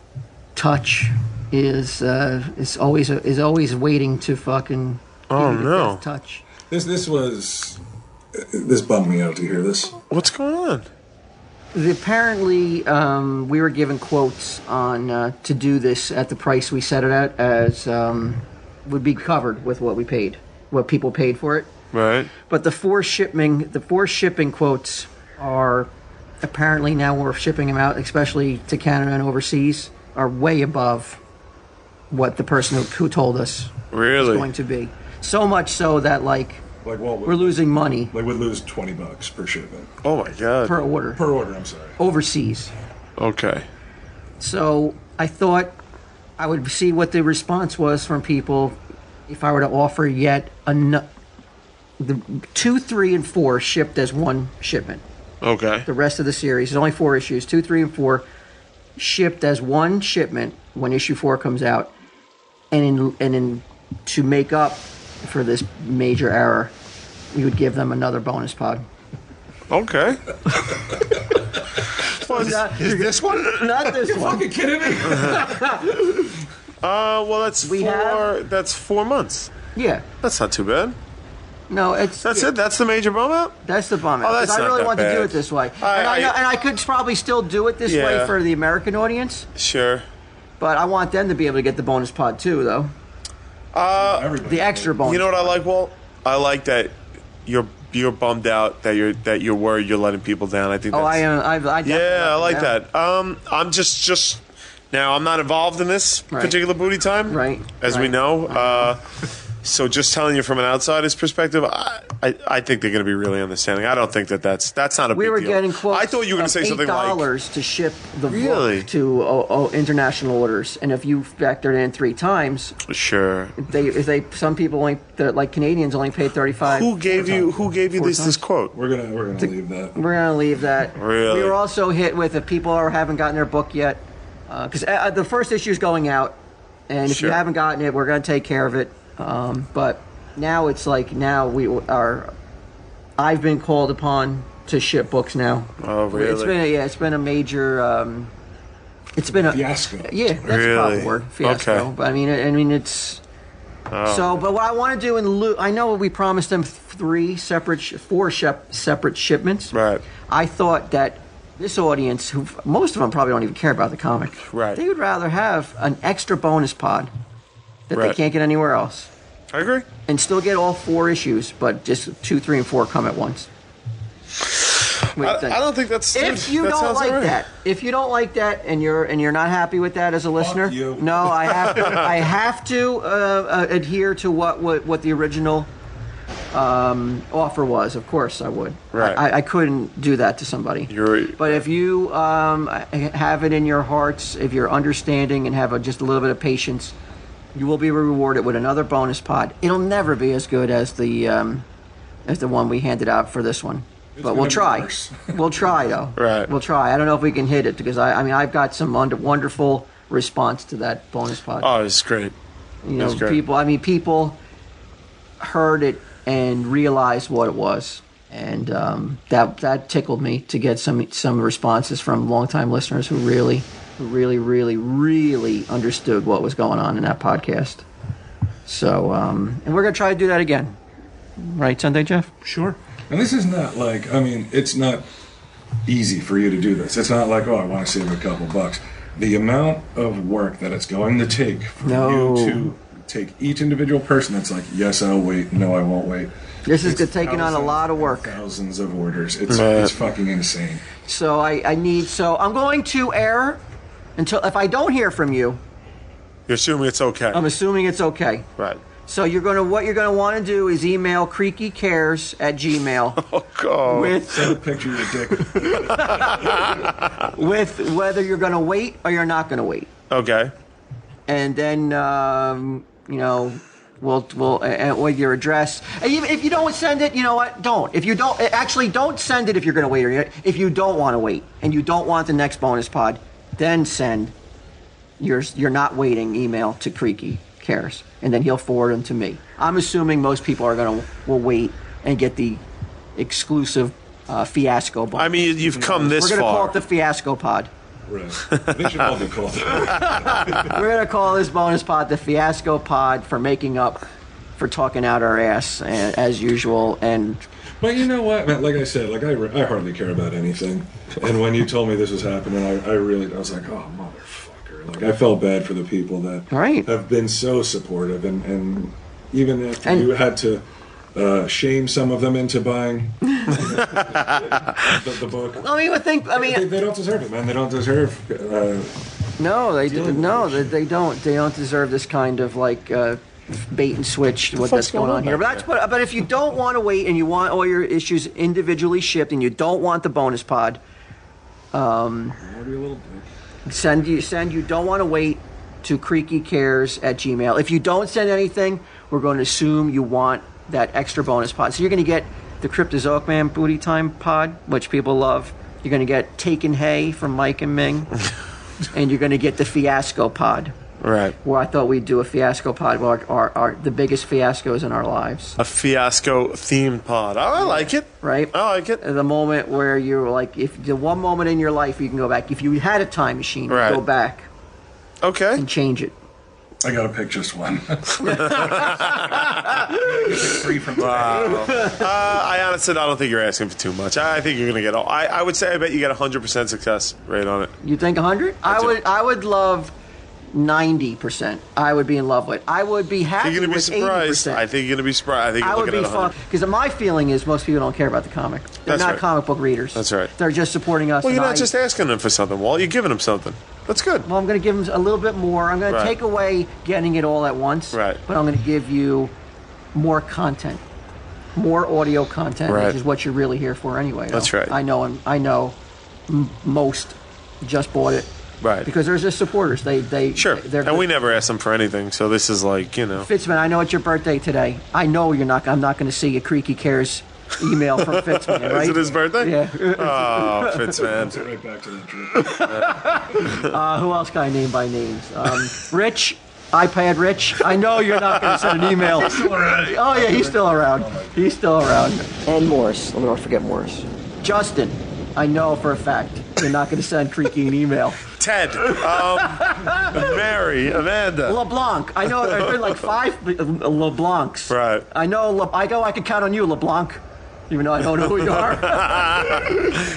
touch is always waiting to fucking give you the death touch. This bummed me out to hear this. What's going on? Apparently, we were given quotes on to do this at the price we set it at, as would be covered with what we paid, what people paid for it. Right. But the four shipping quotes are apparently, now we're shipping them out, especially to Canada and overseas, are way above what the person who told us really was going to be. So much so that we're losing money. Like we'd lose $20 per shipment. Oh my god. Per order. Per order, I'm sorry. Overseas. Okay. So I thought I would see what the response was from people if I were to offer yet the 2, 3, and 4 shipped as one shipment. Okay. The rest of the series, there's only 4 issues. 2, 3, and 4 shipped as one shipment when issue 4 comes out. And to make up for this major error, we would give them another bonus pod. Okay. Is this one? Not this one. Fucking kidding me? Well, that's 4 months. Yeah. That's not too bad. No, it's... That's it? That's the major bum out? That's the bum out. Oh, that's I not really that want to do bad. it this way. And I could probably still do it this way for the American audience. Sure. But I want them to be able to get the bonus pod too, though. The extra bonus. You know what I like, Walt? I like that you're bummed out that you're worried you're letting people down. I think. Oh, that's, I like that. I'm just now. I'm not involved in this particular booty time, right? As we know. So just telling you from an outsider's perspective, I think they're going to be really understanding. I don't think that's not a big deal. We were getting close. I thought you were going to say something like $8 to ship the book to international orders, and if you factored in 3 times, sure. Some people only like Canadians only paid $35. Who gave you this quote? We're gonna leave that. We're gonna leave that. Really? We were also hit with if people haven't gotten their book yet, because the first issue is going out, and if you haven't gotten it, we're gonna take care of it. But now it's like I've been called upon to ship books now. Oh, really? It's been a major. It's been a fiasco. Yeah, that's a proper word, fiasco. Okay. But I mean, it's. So, but what I want to do in lieu, I know we promised them 4 separate shipments. Right. I thought that this audience, who most of them probably don't even care about the comic, right? They would rather have an extra bonus pod that they can't get anywhere else. I agree. And still get all 4 issues, but just 2, 3, and 4 come at once. I don't think that's. If you don't like that, if you don't like that, and you're not happy with that as a listener, no, I have to adhere to what the original offer was. Of course, I would. Right. I couldn't do that to somebody. But if you have it in your hearts, if you're understanding and have just a little bit of patience, you will be rewarded with another bonus pod. It'll never be as good as the one we handed out for this one. But we'll try. We'll try, though. Right. We'll try. I don't know if we can hit it because I've got some wonderful response to that bonus pod. Oh, it's great. People heard it and realized what it was, and that tickled me to get some responses from longtime listeners who really understood what was going on in that podcast. So, and we're gonna try to do that again, right, Sunday, Jeff? Sure. And this is not it's not easy for you to do this. It's not like, I want to save a couple bucks. The amount of work that it's going to take for you to take each individual person that's like, yes, I'll wait, no, I won't wait. This is taking on a lot of work. Thousands of orders. It's fucking insane. So I'm going to err until, if I don't hear from you. You're assuming it's okay. I'm assuming it's okay. Right. So what you're gonna want to do is email creakycares@gmail. Oh God! Send a picture of your dick. With whether you're gonna wait or you're not gonna wait. Okay. And then we'll with your address. If you don't send it, you know what? Don't. If you don't send it if you're gonna wait, or if you don't want to wait and you don't want the next bonus pod, then send you're not waiting email to Creaky Cares, and then he'll forward them to me. I'm assuming most people will wait and get the exclusive fiasco pod. I mean, you've come this far. We're gonna call it the fiasco pod. Right. They should all be called. We're gonna call this bonus pod the fiasco pod for making up for talking out our ass as usual. But you know what, man? Like I said, I hardly care about anything. And when you told me this was happening, I was like, oh motherfucker. Like, I felt bad for the people that have been so supportive, and even after you had to shame some of them into buying the book. They don't deserve it, man. They don't deserve. No, they don't. No, they don't. They don't deserve this kind of bait and switch. That's going on here. But if you don't want to wait and you want all your issues individually shipped and you don't want the bonus pod, send you don't want to wait to creakycares@gmail. If you don't send anything, we're going to assume you want that extra bonus pod. So you're going to get the Cryptozoic Man Booty Time pod, which people love. You're going to get Taken Hay from Mike and Ming. And you're going to get the Fiasco pod. Right. Where I thought we'd do a Fiasco pod, our the biggest fiascos in our lives. A fiasco themed pod. Oh, I like it. Right? I like it. The moment where you're like, if the one moment in your life you can go back, if you had a time machine, you go back. Okay. And change it. I gotta pick just one. Free from I honestly don't think you're asking for too much. I think you're gonna get all. I would say I bet you get 100% success rate on it. You think 100? I would love 90%. I would be in love with. I would be happy You're gonna be with surprised. 80%. I think you're gonna be surprised. I think you're I would looking be at 100. because my feeling is most people don't care about the comic. They're That's not right. comic book readers. That's right. They're just supporting us. Well, you're and not just asking them for something, Walt. You're giving them something. That's good. Well, I'm going to give them a little bit more. I'm going to Right. take away getting it all at once. Right. But I'm going to give you more content, more audio content, Right. which is what you're really here for anyway. That's though. right. I know. Most just bought it. Right. Because there's just supporters. They Sure. They're And we never ask them for anything, so this is like, Fitzman, I know it's your birthday today. I know you're not. I'm not going to see a Creaky Cares email from Fitzman, right? Is it his birthday? Yeah. Oh, Fitzman. Right back to that trip. Who else can I name by names? Rich, iPad Rich. I know you're not going to send an email. He's still around. Oh yeah, he's still around. He's still around. And Morris. Let me not forget Morris. Justin, I know for a fact you're not going to send Creaky an email. Ted. Mary. Amanda. LeBlanc. I know there's been like 5 LeBlancs. Right. I know. I could count on you, LeBlanc. Even though I don't know who you are.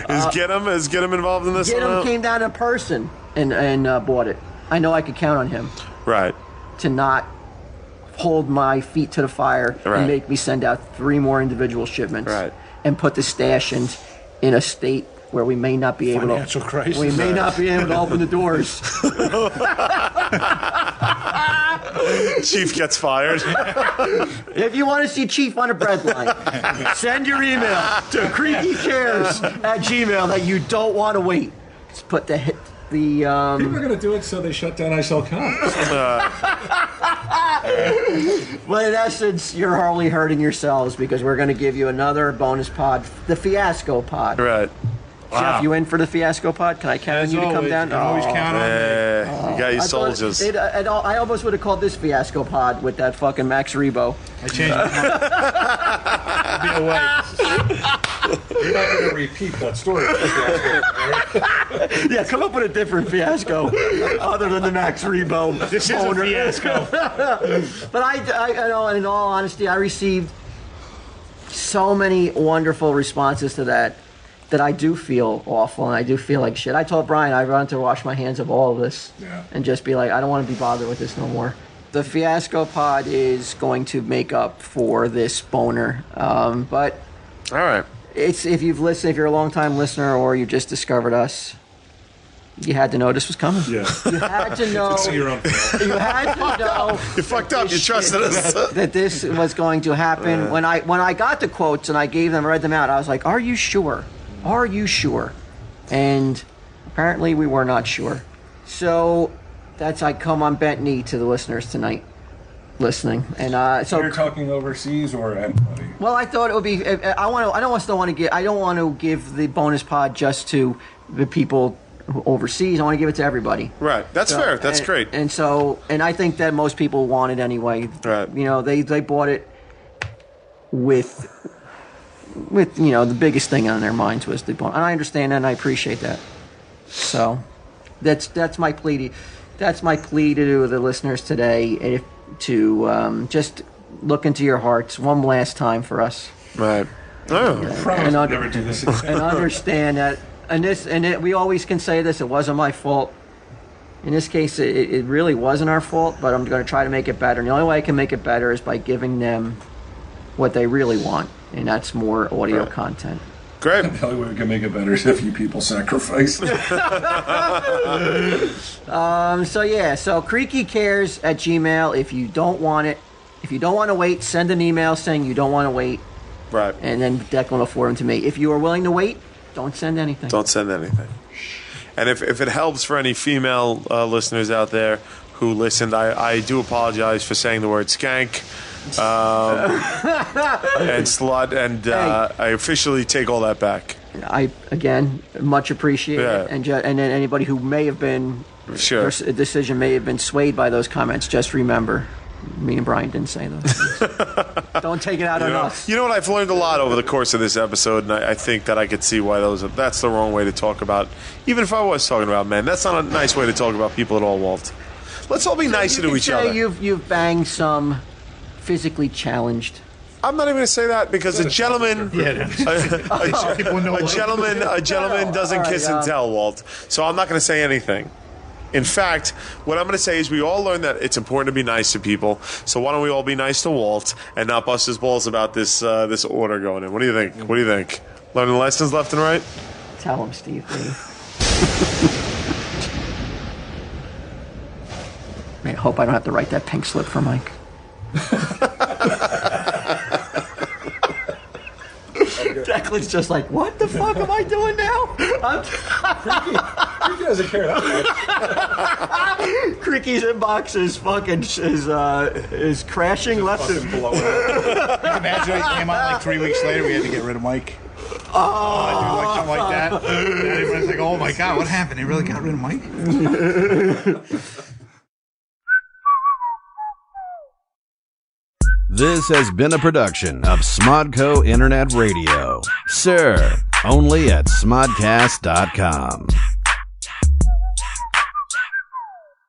Is Get 'em involved in this? Get him came down in person and bought it. I know I could count on him. Right. To not hold my feet to the fire Right. and make me send out 3 more individual shipments. Right. And put the stash in a state where we may not be able Financial to. crisis. We may not be able to open the doors. Chief gets fired. If you want to see Chief on a bread line, send your email to creakycares@gmail that you don't want to wait. Just put the People are going to do it so they shut down I Sell Comics. Well, in essence, you're hardly hurting yourselves because we're going to give you another bonus pod, the Fiasco pod. Right. Jeff, you in for the Fiasco pod? Can I count on you to come down? You can always count on me. You got your soldiers. I almost would have called this Fiasco pod with that fucking Max Rebo. I changed my mind. I'll be away. You're not going to repeat that story. Yeah, come up with a different Fiasco other than the Max Rebo. This is a fiasco. But I know, in all honesty, I received so many wonderful responses to that I do feel awful and I do feel like shit. I told Brian I want to wash my hands of all of this and just be like, I don't want to be bothered with this no more. The Fiasco pod is going to make up for this boner. But all right. It's if you're a long time listener or you just discovered us, you had to know this was coming. Yeah. You had to know. It's your own fault. You had to know. You fucked up. You trusted us. That this was going to happen. When I got the quotes and I read them out, I was like, "Are you sure? Are you sure?" And apparently, we were not sure. So I come on bent knee to the listeners tonight, listening, and so you're talking overseas or anybody? Well, I thought it would be. I don't want to give the bonus pod just to the people overseas. I want to give it to everybody. Right. That's fair. That's great. And I think that most people want it anyway. Right. They bought it with the biggest thing on their minds was the bonus, and I understand that and I appreciate that. So that's my plea. That's my plea to the listeners today. To just look into your hearts one last time for us. Right. Oh. Promise I'll never do this again. And understand that. We always can say this. It wasn't my fault. In this case, it really wasn't our fault. But I'm going to try to make it better. And the only way I can make it better is by giving them what they really want, and that's more audio content. Great. The only way we can make it better is if you people sacrifice. So creakycares@gmail. If you don't want it, if you don't want to wait, send an email saying you don't want to wait. Right. And then Declan will forward them to me. If you are willing to wait, don't send anything. Don't send anything. And if it helps for any female listeners out there who listened, I do apologize for saying the word skank. and slut, and I officially take all that back. I, again, much appreciate Yeah. it. And then anybody who may have been, Sure. their decision may have been swayed by those comments, just remember, me and Brian didn't say those things. Don't take it out on us. You know what? I've learned a lot over the course of this episode, and I think that I could see why that's the wrong way to talk about, even if I was talking about men. That's not a nice way to talk about people at all, Walt. Let's all be nicer to each other. You've banged some physically challenged. I'm not even going to say that because a gentleman, a gentleman doesn't kiss and tell, Walt. So I'm not going to say anything. In fact, what I'm going to say is we all learned that it's important to be nice to people. So why don't we all be nice to Walt and not bust his balls about this order going in? What do you think? What do you think? Learning lessons left and right? Tell him, Steve. I hope I don't have to write that pink slip for Mike. Declan's just like, what the fuck am I doing now? Creaky doesn't care that much. Creaky's inbox is fucking is crashing left and blowing up. Imagine it came out like 3 weeks later. We had to get rid of Mike. I do like something like that. And everybody's like, "Oh my god, what happened? They really got rid of Mike." This has been a production of Smodco Internet Radio. Sir, only at smodcast.com.